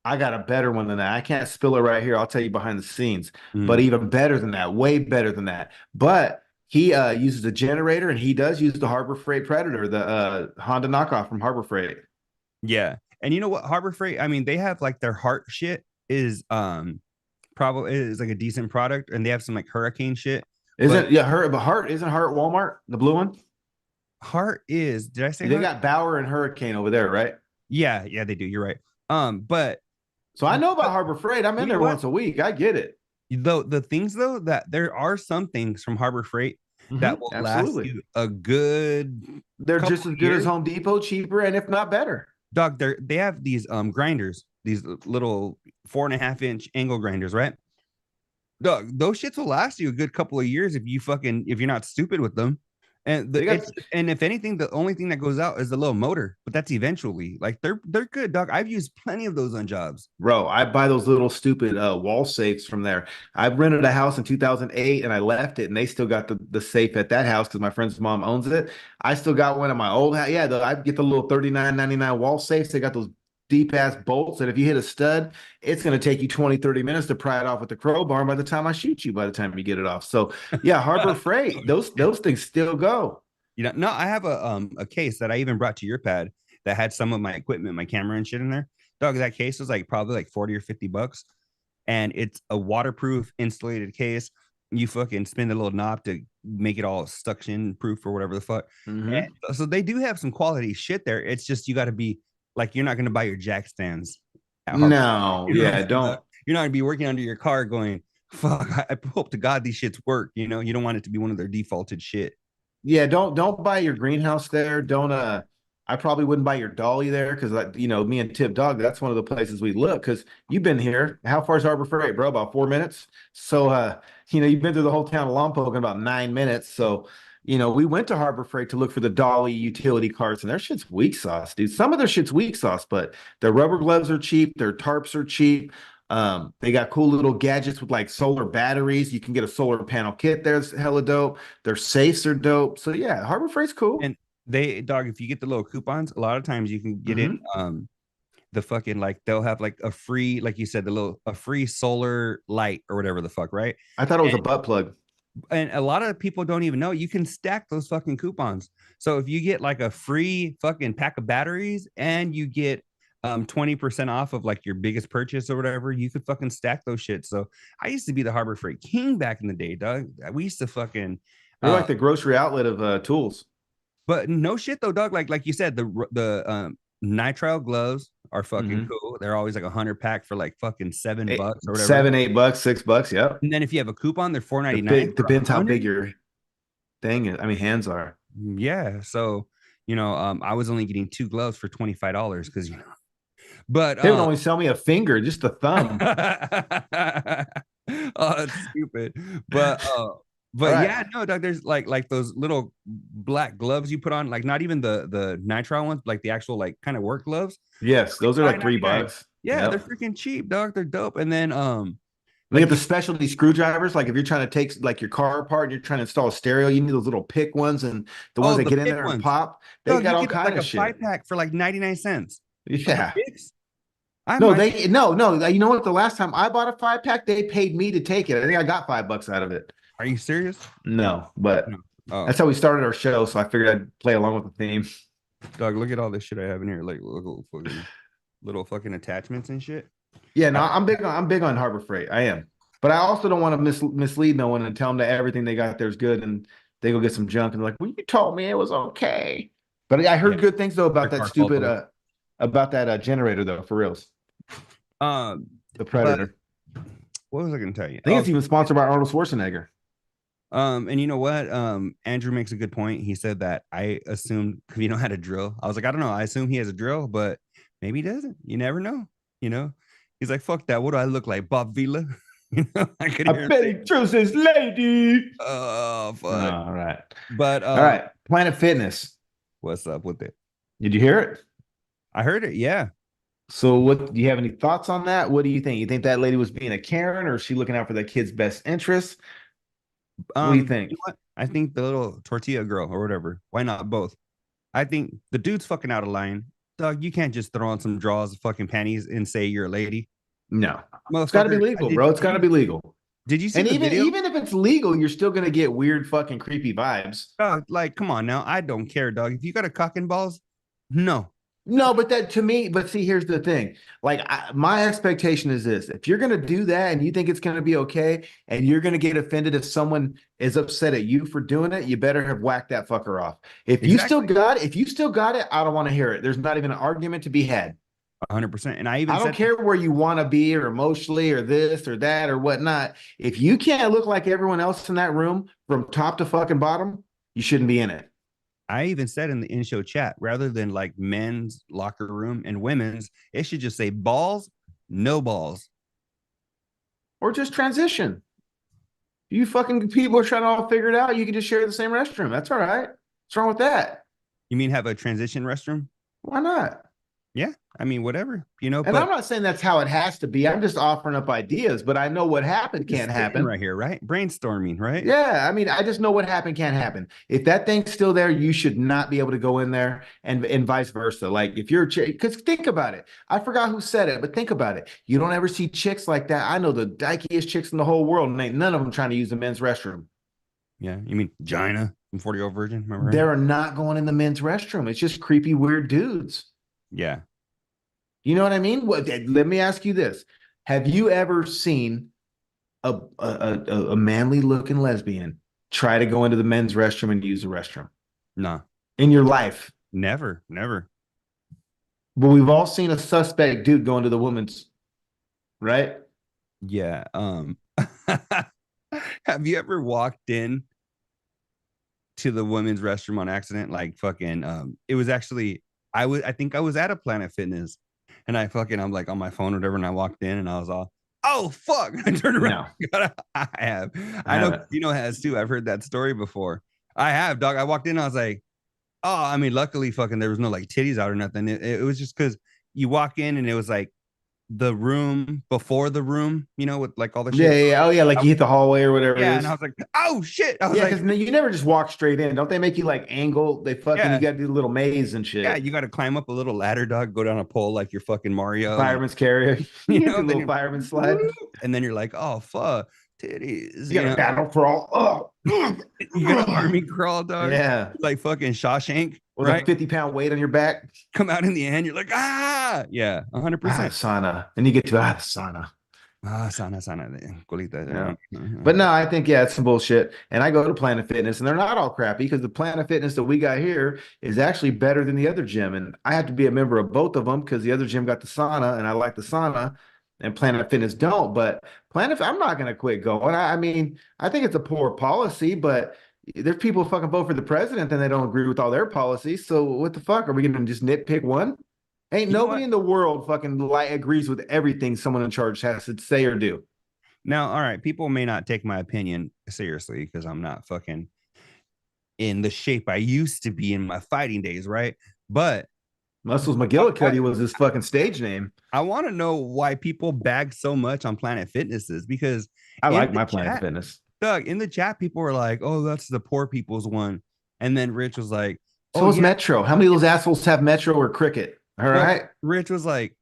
I got a better one than that. I can't spill it right here. I'll tell you behind the scenes. But even better than that, way better than that. But he uses a generator, and he does use the Harbor Freight Predator, the Honda knockoff from Harbor Freight. Yeah. And you know what? Harbor Freight, I mean, they have like their Heart shit is probably is like a decent product, and they have some like Hurricane shit. Isn't Heart isn't Heart Walmart, the blue one? Heart is, did I say they got Bauer and Hurricane over there, right? Yeah, they do. You're right. But so I know about Harbor Freight. I'm in there once a week. I get it. Though the things though, that there are some things from Harbor Freight that will last you a good. They're just as good as Home Depot, cheaper, and if not better. Dog, they have these grinders, these little 4.5-inch angle grinders, right? Dog, those shits will last you a good couple of years if you're not stupid with them. And and if anything, the only thing that goes out is the little motor, but that's eventually. Like, they're good, dog. I've used plenty of those on jobs. Bro, I buy those little stupid wall safes from there. I rented a house in 2008 and I left it, and they still got the safe at that house because my friend's mom owns it. I still got one at my old house. Yeah, I get the little $39.99 wall safes. They got those deep ass bolts that if you hit a stud, it's going to take you 20-30 minutes to pry it off with the crowbar. And by the time I shoot you, by the time you get it off. So yeah, Harbor Freight, those things still go. You know, no, I have a case that I even brought to your pad that had some of my equipment, my camera and shit in there. Dog, that case was like probably like 40 or 50 bucks. And it's a waterproof insulated case. You fucking spin the little knob to make it all suction proof or whatever the fuck. So they do have some quality shit there. It's just, you got to be like, you're not going to buy your jack stands. No, don't. You're not going to be working under your car going, fuck, I hope to God these shits work. You know, you don't want it to be one of their defaulted shit. Yeah, don't buy your greenhouse there. Don't I probably wouldn't buy your dolly there because, me and Tip Dog, that's one of the places we look because you've been here. How far is Harbor Freight, bro? About 4 minutes. So, you've been through the whole town of Lompoc in about 9 minutes. So, we went to Harbor Freight to look for the dolly utility carts, and their shit's weak sauce, dude. Some of their shit's weak sauce, but their rubber gloves are cheap. Their tarps are cheap. They got cool little gadgets with like solar batteries. You can get a solar panel kit there. It's hella dope. Their safes are dope. So yeah, Harbor Freight's cool. And if you get the little coupons, a lot of times you can get in the fucking, like, they'll have like a free, like you said, a free solar light or whatever the fuck, right? I thought it was a butt plug. And a lot of people don't even know you can stack those fucking coupons. So if you get like a free fucking pack of batteries and you get 20% off of like your biggest purchase or whatever, you could fucking stack those shit. So I used to be the Harbor Freight king back in the day, dog. We used to fucking they're like the grocery outlet of tools. But no shit though, dog. Like you said, the nitrile gloves are fucking cool. They're always like 100 pack for like fucking $7 or whatever. $7, $8, $6. Yep. And then if you have a coupon, they're $4.99. Depends how big your thing is. I mean, hands are. Yeah. So I was only getting 2 gloves for $25 because but they would only sell me a finger, just a thumb. Oh, that's stupid. But right. Yeah, no, dog, there's like those little black gloves you put on, like not even the nitrile ones, like the actual like kind of work gloves. Yes, those are like $3. Yeah, they're freaking cheap, dog. They're dope. And then they have the specialty screwdrivers. Like if you're trying to take like your car apart and you're trying to install a stereo, you need those little pick ones and the ones that get in there and pop. They got all kinds of shit. Like a 5-pack for like 99 cents. Yeah. No. You know what? The last time I bought a 5-pack, they paid me to take it. I think I got $5 out of it. Are you serious? No, but that's how we started our show. So I figured I'd play along with the theme. Dog, look at all this shit I have in here, like little fucking attachments and shit. Yeah, no, I'm big on Harbor Freight. I am, but I also don't want to mislead no one and tell them that everything they got there is good, and they go get some junk and they're like, "Well, you told me it was okay." But I heard good things though about that stupid generator though, for reals. The Predator. What was I going to tell you? I think it's even sponsored by Arnold Schwarzenegger. And you know what? Andrew makes a good point. He said that I assumed Kavino had a drill. I was like, I don't know. I assume he has a drill, but maybe he doesn't. You never know. He's like, fuck that. What do I look like? Bob Vila? I bet he chose his lady. Oh, fuck. All right. But all right. Planet Fitness. What's up with it? Did you hear it? I heard it. Yeah. So what do you have any thoughts on that? What do you think? You think that lady was being a Karen, or is she looking out for that kid's best interests? What do you think? You know what? I think the little tortilla girl or whatever. Why not both? I think the dude's fucking out of line. Dog, you can't just throw on some draws, fucking panties, and say you're a lady. No, it's got to be legal, bro. It's got to be legal. Did you see? And even if it's legal, you're still gonna get weird, fucking creepy vibes. Dog, like, come on now. I don't care, dog. If you got a cock and balls, no. No, but that to me, but see, here's the thing. Like, my expectation is this: if you're gonna do that and you think it's gonna be okay, and you're gonna get offended if someone is upset at you for doing it, you better have whacked that fucker off. If you still got it, I don't want to hear it. There's not even an argument to be had. 100%. And I don't care where you want to be or emotionally or this or that or whatnot. If you can't look like everyone else in that room from top to fucking bottom, you shouldn't be in it. I even said in the in-show chat, rather than like men's locker room and women's, it should just say balls, no balls. Or just transition. You fucking people are trying to all figure it out. You can just share the same restroom. That's all right. What's wrong with that? You mean have a transition restroom? Why not? Yeah, I mean, whatever, And I'm not saying that's how it has to be. I'm just offering up ideas, but I know what happened can't happen. Right here, right? Brainstorming, right? Yeah, I mean, I just know what happened can't happen. If that thing's still there, you should not be able to go in there, and vice versa. Like if you're, because think about it. I forgot who said it, but think about it. You don't ever see chicks like that. I know the dykiest chicks in the whole world, and ain't none of them trying to use the men's restroom. Yeah, you mean Gina from 40-Year-Old Virgin? Remember? They're not going in the men's restroom. It's just creepy, weird dudes. Yeah. You know what I mean? Let me ask you this. Have you ever seen a manly looking lesbian try to go into the men's restroom and use the restroom? No. In your life? Never. But we've all seen a suspect dude go into the woman's, right? Yeah. Have you ever walked in to the women's restroom on accident? Like fucking, it was actually I think I was at a Planet Fitness, and I'm like on my phone or whatever, and I walked in and I was all, oh fuck. I turned around. No. I have. I know Kino has too. I've heard that story before. I have, dog. I walked in and I was like, oh, I mean, luckily fucking there was no like titties out or nothing. It was just because you walk in and it was like the room before the room, with like all the shit. Yeah. Oh yeah, like you hit the hallway or whatever. Yeah, and I was like, oh shit. I was because you never just walk straight in. Don't they make you like angle? They fucking you got to do a little maze and shit. Yeah, you got to climb up a little ladder, dog. Go down a pole like you're fucking Mario. Fireman's carry. Little fireman slide. And then you're like, oh fuck, titties. You got to battle crawl. Oh, you got to army crawl, dog. Yeah, like fucking Shawshank. With a 50-pound weight on your back. Come out in the end, you're like, yeah, 100%. Sauna. And you get to sauna. Sana. Yeah. But no, I think, it's some bullshit. And I go to Planet Fitness, and they're not all crappy because the Planet Fitness that we got here is actually better than the other gym. And I have to be a member of both of them because the other gym got the sauna, and I like the sauna, and Planet Fitness don't. But I'm not going to quit going. I mean, I think it's a poor policy, but there's people who fucking vote for the president and they don't agree with all their policies. So what the fuck? Are we going to just nitpick one? Ain't nobody in the world fucking agrees with everything someone in charge has to say or do. Now, all right, people may not take my opinion seriously because I'm not fucking in the shape I used to be in my fighting days, right? But Muscles McGillicuddy was his fucking stage name. I want to know why people bag so much on Planet Fitnesses because I like my Planet Fitness. Doug, in the chat, people were like, oh, that's the poor people's one. And then Rich was like, so is Metro. How many of those assholes have Metro or Cricket? All right. Rich was like,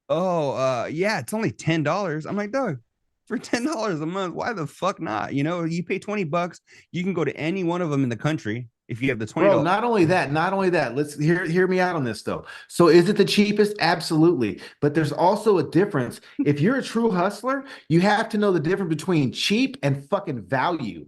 oh, yeah, it's only $10. I'm like, Doug, for $10 a month, why the fuck not? You pay $20, you can go to any one of them in the country if you have the $20. Bro, not only that. Let's hear me out on this though. So is it the cheapest? Absolutely. But there's also a difference. If you're a true hustler, you have to know the difference between cheap and fucking value.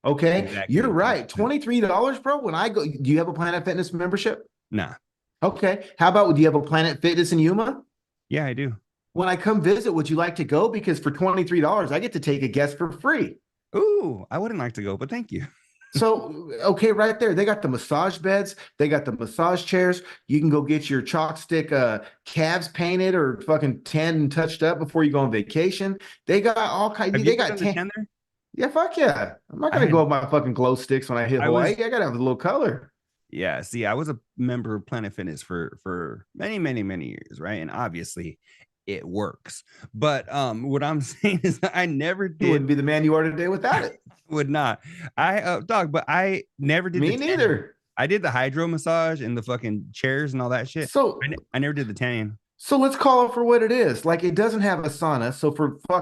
Okay. Exactly. You're right. $23, bro. When I go, do you have a Planet Fitness membership? Nah. Okay. How about, do you have a Planet Fitness in Yuma? Yeah, I do. When I come visit, would you like to go? Because for $23, I get to take a guest for free. Ooh, I wouldn't like to go, but thank you. So, okay, right there. They got the massage beds. They got the massage chairs. You can go get your chalk stick calves painted or fucking tanned and touched up before you go on vacation. They got all kinds. They got tan there? Yeah, fuck yeah. I'm not going to go with my fucking glow sticks when I hit Hawaii. I got to have a little color. Yeah, see, I was a member of Planet Fitness for many, many, many years, right? And obviously it works. But what I'm saying is I never did. You wouldn't be the man you are today without it. Would not. But I never did. Me neither. I did the hydro massage and the fucking chairs and all that shit. So I never did the tanning. So let's call it for what it is. Like, it doesn't have a sauna. So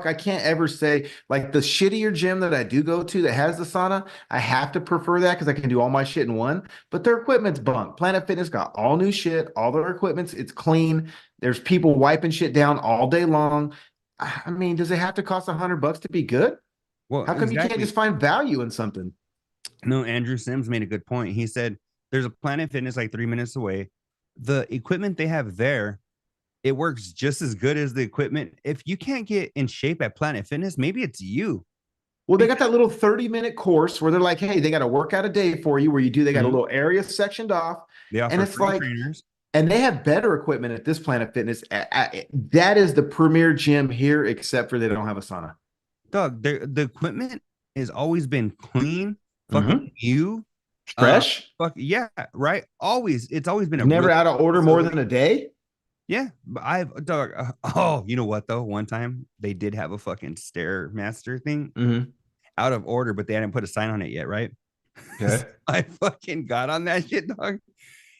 I can't ever say, like, the shittier gym that I do go to that has the sauna, I have to prefer that because I can do all my shit in one. But their equipment's bunk. Planet Fitness got all new shit. All their equipment's, it's clean. There's people wiping shit down all day long. I mean, does it have to cost $100 to be good? Well, how come you can't just find value in something? No, Andrew Sims made a good point. He said there's a Planet Fitness like 3 minutes away. The equipment they have there, it works just as good as the equipment. If you can't get in shape at Planet Fitness, maybe it's you. Well, they got that little 30-minute course where they're like, hey, they got a workout a day for you where they got a little area sectioned off. And it's like, trainers. And they have better equipment at this Planet Fitness. That is the premier gym here, except for they don't have a sauna. Doug, the equipment has always been clean, fucking new. Fresh? Yeah, right. It's always been never out of order more than a day. Yeah, but you know what though? One time they did have a fucking Stairmaster thing out of order, but they hadn't put a sign on it yet, right? Okay. So I fucking got on that shit, dog.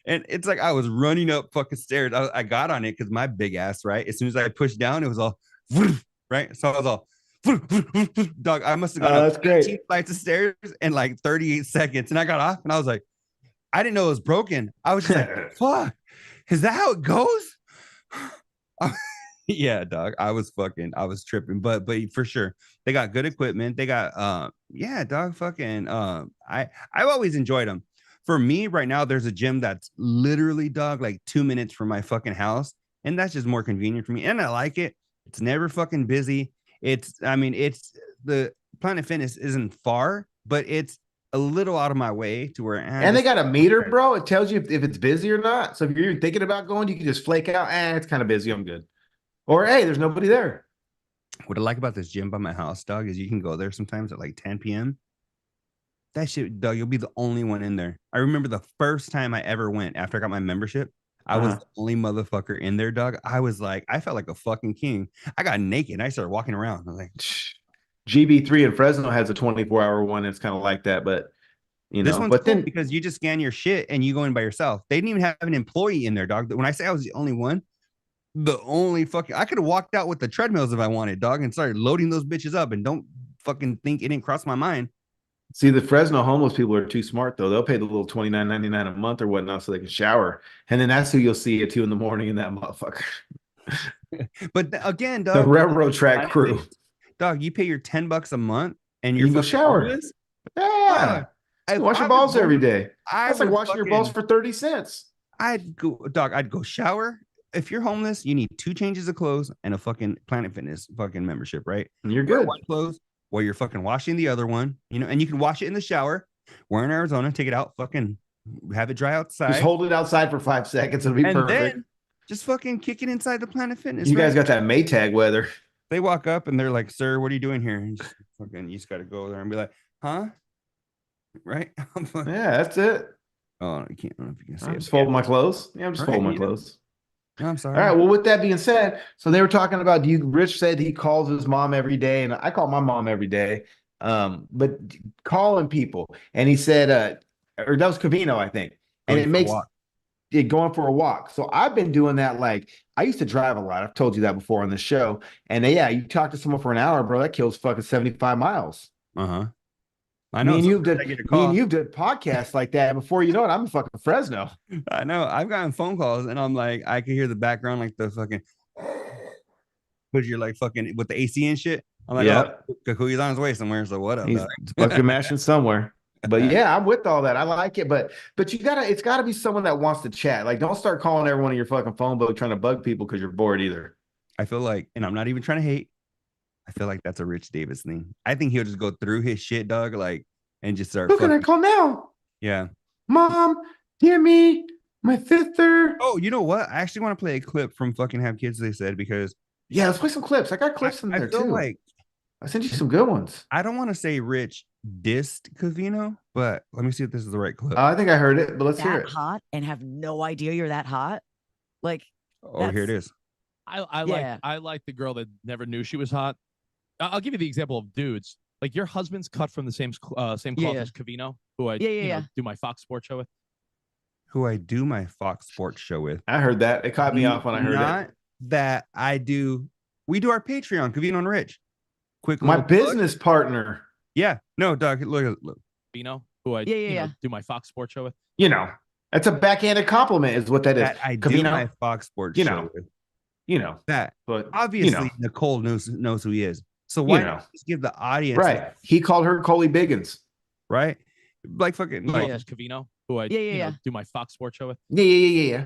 And it's like I was running up fucking stairs. I got on it because my big ass, right? As soon as I pushed down, it was all right. So I was all dog. I must have gone up 18 flights of stairs in like 38 seconds, and I got off, and I was like, I didn't know it was broken. I was just like, fuck, is that how it goes? Yeah, dog. I was tripping, but for sure they got good equipment. They got dog, fucking I've always enjoyed them. For me right now, there's a gym that's literally, dog, like 2 minutes from my fucking house, and that's just more convenient for me, and I like it. It's never fucking busy. It's the Planet Fitness isn't far, but it's a little out of my way to where. And they got a meter, bro. It tells you if it's busy or not. So if you're even thinking about going, you can just flake out. It's kind of busy. I'm good. Or hey, there's nobody there. What I like about this gym by my house, dog, is you can go there sometimes at like 10 p.m. That shit, dog, you'll be the only one in there. I remember the first time I ever went after I got my membership. I was the only motherfucker in there, dog. I was like, I felt like a fucking king. I got naked. I started walking around. I was like, GB3 in Fresno has a 24-hour one. It's kind of like that, but this one's cool because you just scan your shit and you go in by yourself. They didn't even have an employee in there, dog. When I say I was the only one, I could have walked out with the treadmills if I wanted, dog, and started loading those bitches up. And don't fucking think it didn't cross my mind. See, the Fresno homeless people are too smart, though. They'll pay the little $29.99 a month or whatnot so they can shower. And then that's who you'll see at 2 a.m. in that motherfucker. But again, dog, the railroad track crew. Dog, you pay your $10 a month and you can go shower. Homeless? Yeah. Wash your balls every day. That's like washing your balls for 30 cents. I'd go shower. If you're homeless, you need 2 changes of clothes and a fucking Planet Fitness fucking membership, right? And you're good. One clothes while you're fucking washing the other one, and you can wash it in the shower. We're in Arizona, take it out, fucking have it dry outside. Just hold it outside for 5 seconds. It'll be perfect. Then just fucking kick it inside the Planet Fitness. You guys got that Maytag weather. They walk up and they're like, "Sir, what are you doing here?" And you just got to go there and be like, "Huh?" Right? Yeah, that's it. Oh, I can't. I don't know if you can see I'm just folding my clothes. Yeah, I'm just folding my clothes. No, I'm sorry. All right. Well, with that being said, so they were talking about Rich said he calls his mom every day, and I call my mom every day. But calling people, and he said, or that was Covino, I think, and it makes it going for a walk. So I've been doing that. Like I used to drive a lot. I've told you that before on the show. And you talk to someone for an hour, bro. That kills fucking 75 miles. I know. Me and you did podcasts like that. And before you know it, I'm in fucking Fresno. I know. I've gotten phone calls, and I'm like, I could hear the background, like the fucking, because you're like fucking with the AC and shit. I'm like, Kakuya's on his way somewhere. So what up? He's fucking mashing somewhere. But yeah, I'm with all that. I like it, but it's gotta be someone that wants to chat. Like, don't start calling everyone in your fucking phone book trying to bug people because you're bored either. I feel like, and I'm not even trying to hate, I feel like that's a Rich Davis thing. I think he'll just go through his shit, dog, like, and just start. Who can I call now? Yeah. Mom, dear me, my sister. Oh, you know what? I actually want to play a clip from fucking Have Kids, they said, because. Yeah, let's play some clips. I got clips in there too. Like, I sent you some good ones. I don't want to say Rich dissed Covino, but let me see if this is the right clip. I think I heard it, but let's hear it. Hot and have no idea you're that hot. Like, here it is. I like the girl that never knew she was hot. I'll give you the example of dudes. Like your husband's cut from the same cloth as Covino, who I do my Fox Sports show with. Who I do my Fox Sports show with. I heard that. It caught me off when I heard it. Not that I do. We do our Patreon, Covino and Rich. Quick, my business partner. Yeah. No, Doug. Look. Covino, who I do my Fox Sports show with. That's a backhanded compliment, is what that is. That I do my Fox Sports show with. That. But obviously, Nicole knows who he is. So why not just give the audience right? He called her Coley Biggins, right? Like fucking Covino, who I do my Fox Sports show with. Yeah.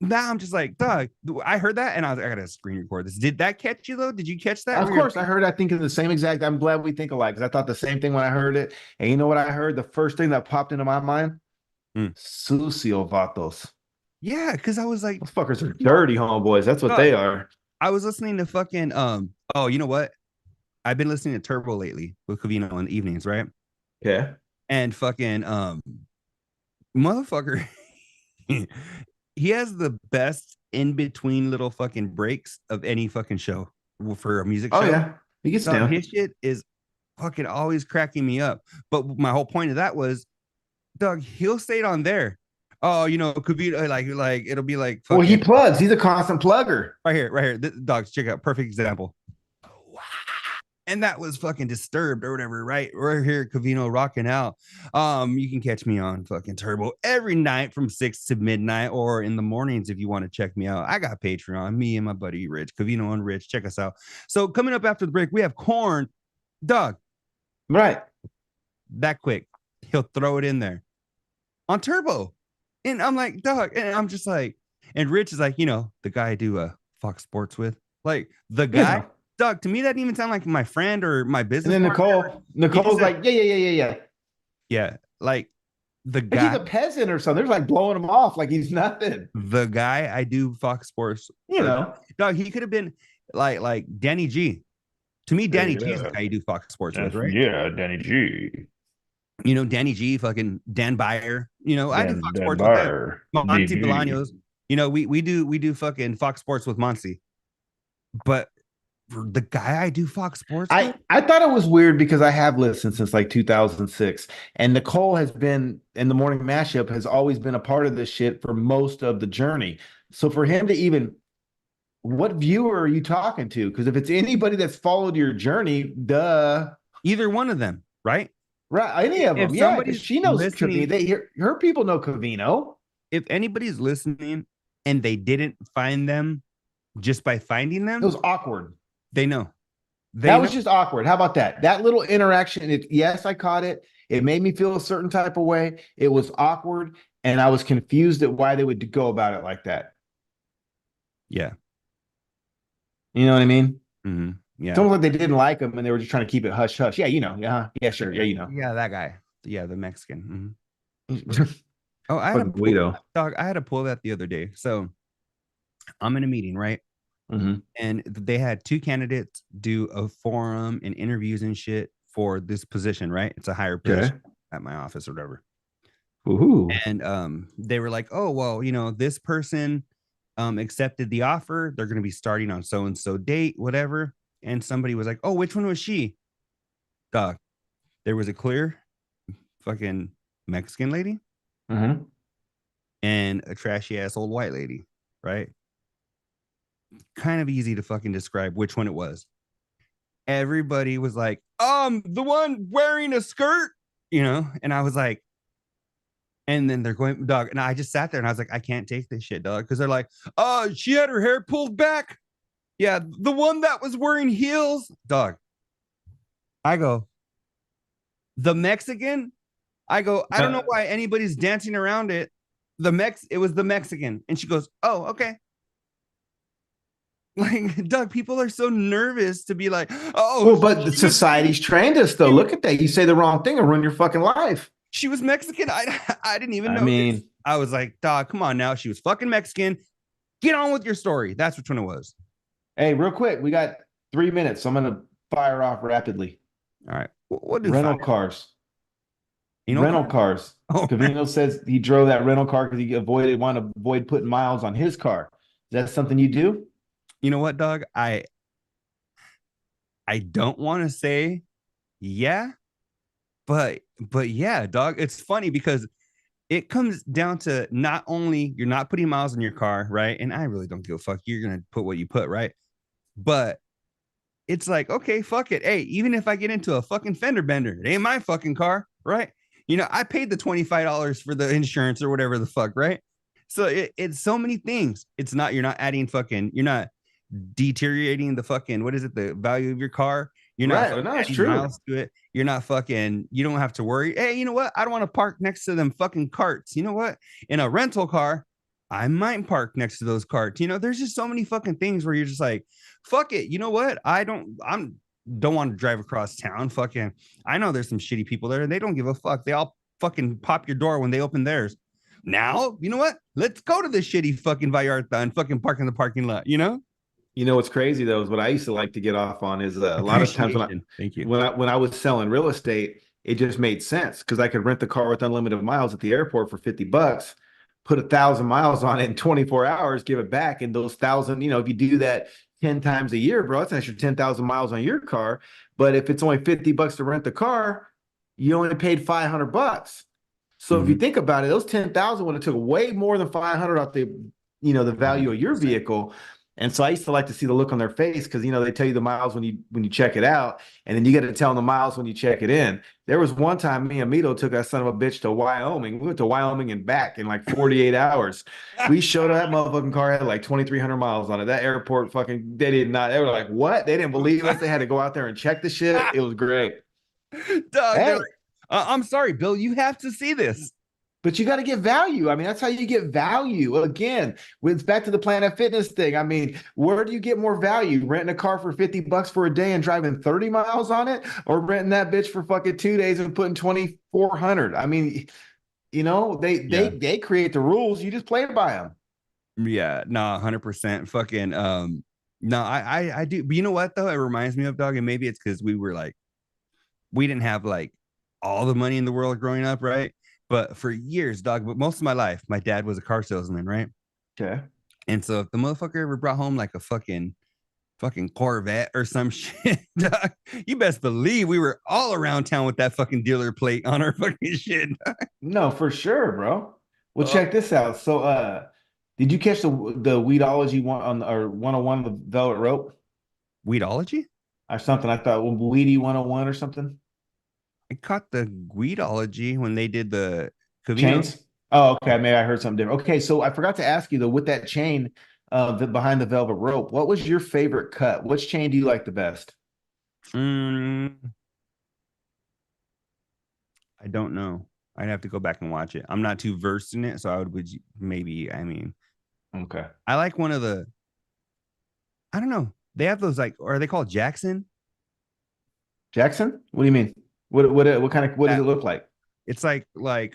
Now I'm just like, Doug, I heard that and I gotta screen record this. Did that catch you though? Did you catch that? Of course, I heard. I think in the same exact. I'm glad we think alike because I thought the same thing when I heard it. And you know what I heard? The first thing that popped into my mind, Sucio Vatos. Yeah, because I was like, those fuckers are dirty homeboys. That's what they are. I was listening to fucking oh, you know what? I've been listening to Turbo lately with Covino in the evenings, right? Yeah. And fucking motherfucker, he has the best in between little fucking breaks of any fucking show for a music show. Oh yeah, he gets down. His shit is fucking always cracking me up. But my whole point of that was, Doug, he'll stay on there. Oh, Covino, like it'll be like. Well, he plugs. He's a constant plugger. Right here. Dogs, check out. Perfect example. And that was fucking Disturbed or whatever, right? We're here, Covino rocking out. You can catch me on fucking Turbo every night from 6 to midnight or in the mornings if you want to check me out. I got Patreon, me and my buddy Rich, Covino and Rich. Check us out. So coming up after the break, we have Corn. Doug. Right. That quick. He'll throw it in there on Turbo. And I'm like, Doug, and I'm just like, and Rich is like, the guy I do Fox Sports with, like the guy. Doug, to me, that didn't even sound like my friend or my business. And then Nicole's like, yeah. Yeah, like the Like he's guy, a peasant or something. They're like blowing him off like he's nothing. the guy I do Fox Sports, You know, dog. He could have been like Danny G. To me, Danny G is the guy you do Fox Sports with, right? Yeah, Danny G. You know, Danny G, fucking Dan Byer. You know, I do Fox Dan Sports with them. Byer, Monty DB. Bolaños. You know, we do fucking Fox Sports with Monty. But for the guy I do Fox Sports with, I thought it was weird because I have listened since like 2006, and Nicole has been in the morning mashup has always been a part of this shit for most of the journey. So for him to even, what viewer are you talking to? Because if it's anybody that's followed your journey, duh, either one of them, right? right? Any of them, yeah. Because she knows Cavino. Her people know Cavino. If anybody's listening and they didn't find them just by finding them, it was awkward. They know. That was just awkward. How about that? That little interaction. Yes, I caught it. It made me feel a certain type of way. It was awkward, and I was confused at why they would go about it like that. Yeah. You know what I mean? Mm-hmm. Yeah. It's almost like they didn't like him, and they were just trying to keep it hush hush. Yeah, you know. Yeah, sure. Yeah, you know. Yeah, that guy. Yeah, the Mexican. Mm-hmm. Oh, I had to pull that the other day. So I'm in a meeting, right? Mm-hmm. And they had 2 candidates do a forum and interviews and shit for this position, right? It's a higher position at my office or whatever. Ooh. And they were like, oh, well, you know, this person accepted the offer. They're going to be starting on so-and-so date, whatever. And somebody was like, oh, which one was she? Dog. There was a clear fucking Mexican lady and a trashy ass old white lady, right? Kind of easy to fucking describe which one it was. Everybody was like, the one wearing a skirt, you know? And I was like, and then they're going, dog. And I just sat there and I was like, I can't take this shit, dog. Because they're like, she had her hair pulled back. Yeah, the one that was wearing heels, dog. I go, the Mexican? I go, I don't know why anybody's dancing around it. It was the Mexican. And she goes, oh, okay. Like, Doug, people are so nervous to be like, oh. Well, but society's trained us, though. Look at that. You say the wrong thing and ruin your fucking life. She was Mexican. I didn't even know. I mean, I was like, dog, come on now. She was fucking Mexican. Get on with your story. That's which one it was. Hey, real quick. We got 3 minutes. So I'm going to fire off rapidly. All right. What do rental cars? You know, rental cars. Oh, Cavino says he drove that rental car because he wanted to avoid putting miles on his car. Is that something you do? You know what, dog? I don't want to say yeah, but yeah, dog. It's funny because it comes down to not only you're not putting miles on your car, right? And I really don't give a fuck. You're gonna put what you put, right? But it's like, okay, fuck it. Hey, even if I get into a fucking fender bender, it ain't my fucking car, right? You know, I paid the $25 for the insurance or whatever the fuck, right? So it's so many things. It's not, you're not adding fucking, you're not deteriorating the fucking, what is it, the value of your car. You're not adding miles to it. You're not fucking, you don't have to worry. Hey, you know what? I don't want to park next to them fucking carts. You know what? In a rental car, I might park next to those carts. You know, there's just so many fucking things where you're just like, fuck it. You know what? I don't want to drive across town. Fucking, I know there's some shitty people there and they don't give a fuck. They all fucking pop your door when they open theirs. Now, you know what? Let's go to this shitty fucking Vallarta and fucking park in the parking lot, you know? You know what's crazy though is what I used to like to get off on is a lot of times when I was selling real estate, it just made sense because I could rent the car with unlimited miles at the airport for $50, put 1,000 miles on it in 24 hours, give it back, and those 1,000, you know, if you do that 10 times a year, bro, that's an extra 10,000 miles on your car. But if it's only $50 to rent the car, you only paid $500. So if you think about it, those 10,000 would have took way more than 500 off the, you know, the value of your vehicle. And so I used to like to see the look on their face because, you know, they tell you the miles when you check it out, and then you got to tell them the miles when you check it in. There was one time me and Mito took that son of a bitch to Wyoming. We went to Wyoming and back in like 48 hours. We showed up, that motherfucking car had like 2,300 miles on it. That airport fucking, they were like, what? They didn't believe us. They had to go out there and check the shit. It was great. Dog, hey. I'm sorry, Bill, you have to see this. But you got to get value. I mean, that's how you get value. Again, it's back to the Planet Fitness thing. I mean, where do you get more value? Renting a car for $50 for a day and driving 30 miles on it, or renting that bitch for fucking 2 days and putting 2,400? I mean, they create the rules. You just play by them. Yeah, no, 100%. Fucking no, I do. But you know what though? It reminds me of, dog, and maybe it's because we didn't have like all the money in the world growing up, right? But for years, dog, but most of my life, my dad was a car salesman, right? Okay. And so if the motherfucker ever brought home like a fucking Corvette or some shit, dog, you best believe we were all around town with that fucking dealer plate on our fucking shit. Dog. No, for sure, bro. Well, check this out. So, did you catch the Weedology one on or 101 of the Velvet Rope? Weedology? Or something. I thought Weedy 101 or something. I caught the Weedology when they did the Covino. Chains. Oh, okay. Maybe I heard something different. Okay, so I forgot to ask you though, with that chain behind the Velvet Rope, what was your favorite cut? Which chain do you like the best? I don't know. I'd have to go back and watch it. I'm not too versed in it, so would maybe. I mean, okay. I like one of the. I don't know. They have those like, are they called Jackson? Jackson? What do you mean? What does it look like? It's like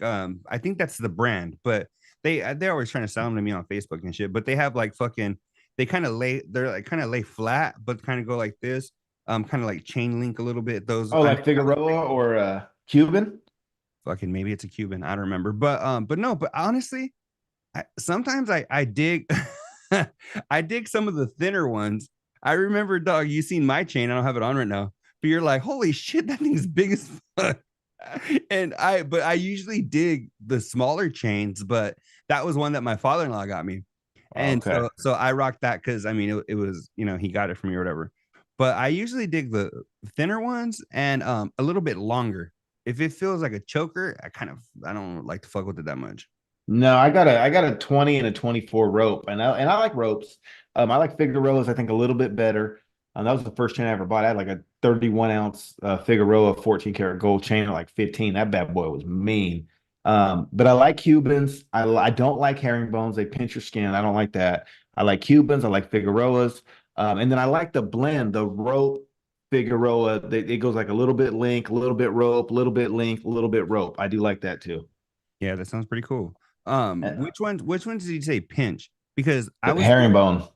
I think that's the brand, but they're always trying to sell them to me on Facebook and shit. But they have like fucking, they're like kind of lay flat, but kind of go like this, kind of like chain link a little bit. Those like Figueroa or Cuban? Fucking maybe it's a Cuban, I don't remember. But honestly, sometimes I dig I dig some of the thinner ones. I remember, dog, you seen my chain. I don't have it on right now, but you're like, holy shit, that thing's big as fuck. And I usually dig the smaller chains, but that was one that my father-in-law got me. And so I rocked that because I mean it was, he got it from me or whatever. But I usually dig the thinner ones and a little bit longer. If it feels like a choker, I don't like to fuck with it that much. No, I got a 20 and a 24 rope, and I like ropes. I like Figueroas, I think, a little bit better. That was the first chain I ever bought. I had like a 31-ounce Figueroa 14 karat gold chain at like 15. That bad boy was mean. But I like Cubans. I don't like herringbones. They pinch your skin. I don't like that. I like Cubans. I like Figueroas. And then I like the blend, the rope Figueroa. It goes like a little bit link, a little bit rope, a little bit link, a little bit rope. I do like that too. Yeah, that sounds pretty cool. Which ones did you say pinch? Because I was herringbone.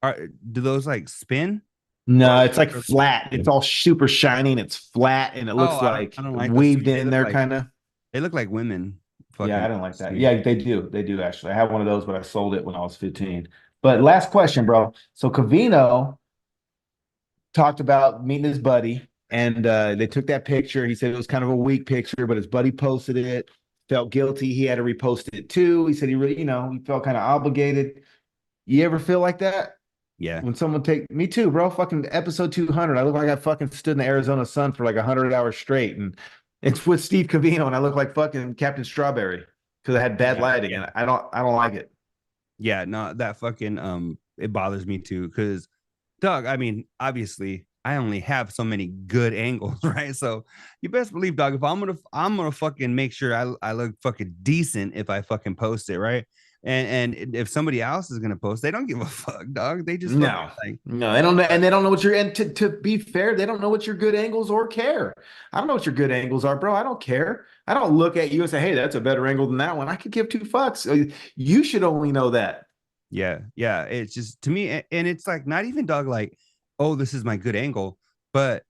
Do those like spin? No, it's like flat. It's all super shiny and it's flat and it looks I don't like weaved in there, kind of. They look like women. Yeah, I don't like that. Yeah, they do. They do actually. I have one of those, but I sold it when I was 15. But last question, bro. So Covino talked about meeting his buddy, and they took that picture. He said it was kind of a weak picture, but his buddy posted it. Felt guilty. He had to repost it too. He said he really, he felt kind of obligated. You ever feel like that? Yeah. When someone me too, bro. Fucking episode 200. I look like I fucking stood in the Arizona sun for like 100 hours straight, and it's with Steve Covino, and I look like fucking Captain Strawberry because I had bad lighting, and I don't like it. Yeah, no, that fucking it bothers me too. Because, Doug, I mean, obviously, I only have so many good angles, right? So you best believe, dog, if I'm gonna fucking make sure I look fucking decent if I fucking post it, right? And if somebody else is gonna post, they don't give a fuck, dog. They just no, they don't know, and they don't know what you're. And to be fair, they don't know what your good angles or care. I don't know what your good angles are, bro. I don't care. I don't look at you and say, "Hey, that's a better angle than that one." I could give two fucks. You should only know that. Yeah. It's just to me, and it's like not even, dog, like, oh, this is my good angle, but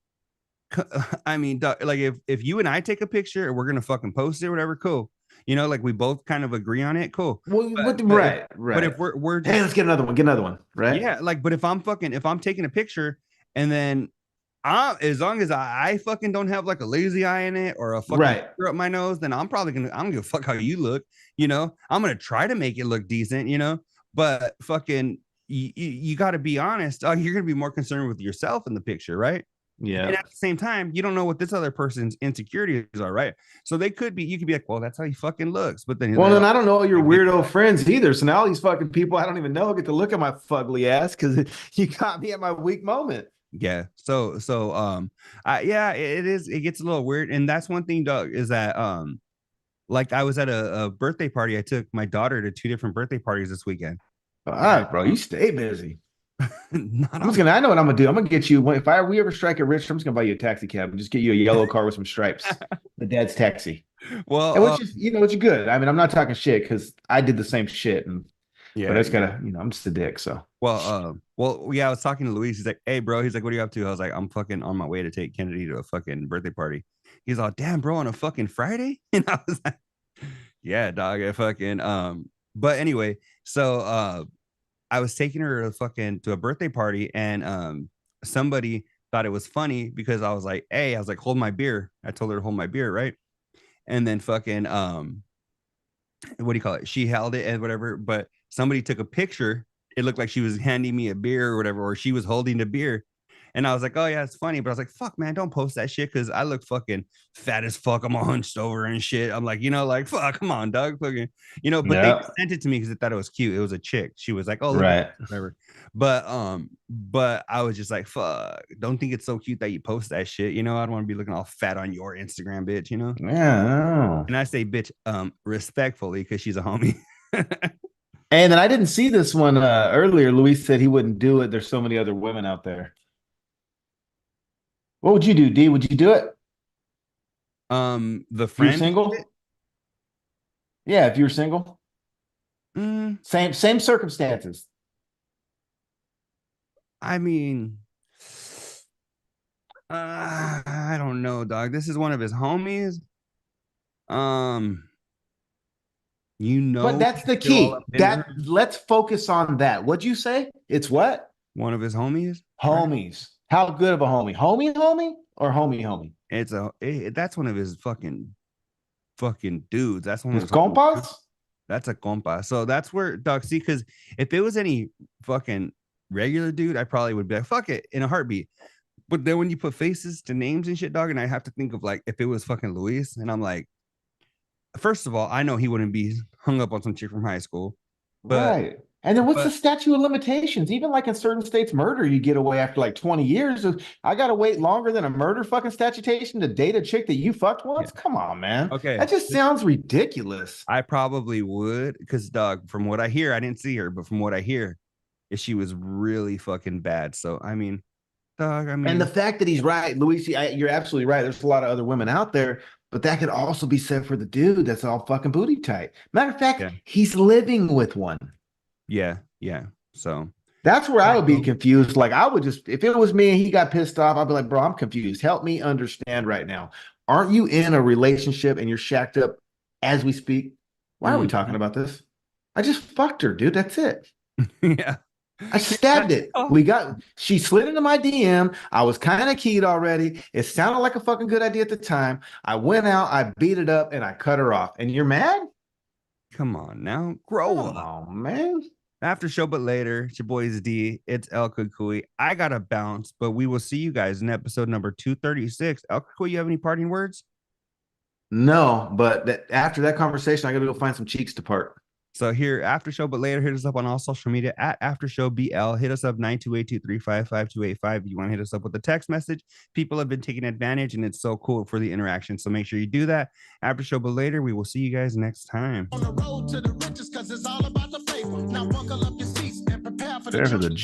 I mean, dog, like if you and I take a picture and we're gonna fucking post it or whatever, cool. Like we both kind of agree on it, cool. Well, right. But if we're just, hey, let's get another one, right? Yeah, like, but if I'm taking a picture and then as long as I fucking don't have like a lazy eye in it or a fucking up my nose, then I'm gonna give a fuck how you look. I'm gonna try to make it look decent, but fucking you got to be honest. You're gonna be more concerned with yourself in the picture, right? Yeah. And at the same time, you don't know what this other person's insecurities are, right? So you could be like, well, that's how he fucking looks. But then, I don't know your weirdo friends either. So now all these fucking people I don't even know get to look at my fugly ass because you got me at my weak moment. Yeah. So yeah, it is. It gets a little weird, and that's one thing, Doug, is that Like I was at a birthday party. I took my daughter to 2 different birthday parties this weekend. All right, bro. You stay busy. I know what I'm gonna do. I'm gonna get you if we ever strike it rich, I'm just gonna buy you a taxi cab and just get you a yellow car with some stripes. The dad's taxi. Well, and which is it's good. I mean, I'm not talking shit because I did the same shit, and but it's gotta, I'm just a dick. So well, yeah, I was talking to Luis. He's like, hey, bro. He's like, what are you up to? I was like, I'm fucking on my way to take Kennedy to a fucking birthday party. He's all, damn, bro, on a fucking Friday? And I was like, yeah, dog, I fucking but anyway, so I was taking her to a birthday party, and somebody thought it was funny because I was like, hey, I was like, hold my beer. I told her to hold my beer, right? And then fucking what do you call it? She held it and whatever, but somebody took a picture. It looked like she was handing me a beer or whatever, or she was holding the beer. And I was like, oh yeah, it's funny. But I was like, fuck, man, don't post that shit because I look fucking fat as fuck. I'm all hunched over and shit. I'm like, like, fuck, come on, dog. Fucking, but they sent it to me because they thought it was cute. It was a chick. She was like, oh, look right. Whatever. But I was just like, fuck, don't think it's so cute that you post that shit. I don't want to be looking all fat on your Instagram, bitch, Yeah. And I say bitch respectfully because she's a homie. And then I didn't see this one earlier. Luis said he wouldn't do it. There's so many other women out there. What would you do, D? Would you do it? The friend. You're single? Yeah, if you're single. Same circumstances. I mean, I don't know, dog. This is one of his homies. But that's the key. Let's focus on that. What'd you say? It's what? One of his homies. Homies. How good of a homie? Homie or homie? That's one of his fucking dudes. That's one of his compas. That's a compa. So that's where, dog. See, because if it was any fucking regular dude, I probably would be like, fuck it, in a heartbeat. But then when you put faces to names and shit, dog, and I have to think of like if it was fucking Luis, and I'm like, first of all, I know he wouldn't be hung up on some chick from high school. But, right. And then what's the statute of limitations? Even like in certain states, murder, you get away after like 20 years. I got to wait longer than a murder fucking statutation to date a chick that you fucked once? Yeah. Come on, man. Okay. That just sounds ridiculous. I probably would because, dog, from what I hear, I didn't see her, but from what I hear, she was really fucking bad. So, I mean, dog, and the fact that he's right, Luis, you're absolutely right. There's a lot of other women out there, but that could also be said for the dude that's all fucking booty tight. Matter of fact, he's living with one. Yeah. So that's where I would be confused. Like I would just, if it was me and he got pissed off, I'd be like, bro, I'm confused. Help me understand right now. Aren't you in a relationship and you're shacked up as we speak? Why are we talking about this? I just fucked her, dude. That's it. Yeah. I stabbed it. She slid into my DM. I was kind of keyed already. It sounded like a fucking good idea at the time. I went out, I beat it up, and I cut her off. And you're mad? Come on now. Grow up. Oh, man. After show, but later. It's your boys D. It's El Kukui. I gotta bounce, but we will see you guys in episode number 236. El Kukui, you have any parting words? No, but after that conversation, I gotta go find some cheeks to part. So here, after show, but later, hit us up on all social media at AfterShowBL. Hit us up 928-235-5285. You want to hit us up with a text message. People have been taking advantage, and it's so cool for the interaction. So make sure you do that. After show, but later, we will see you guys next time. On the road to the riches, because it's all about the favor. Now buckle up your seats and prepare for the journey.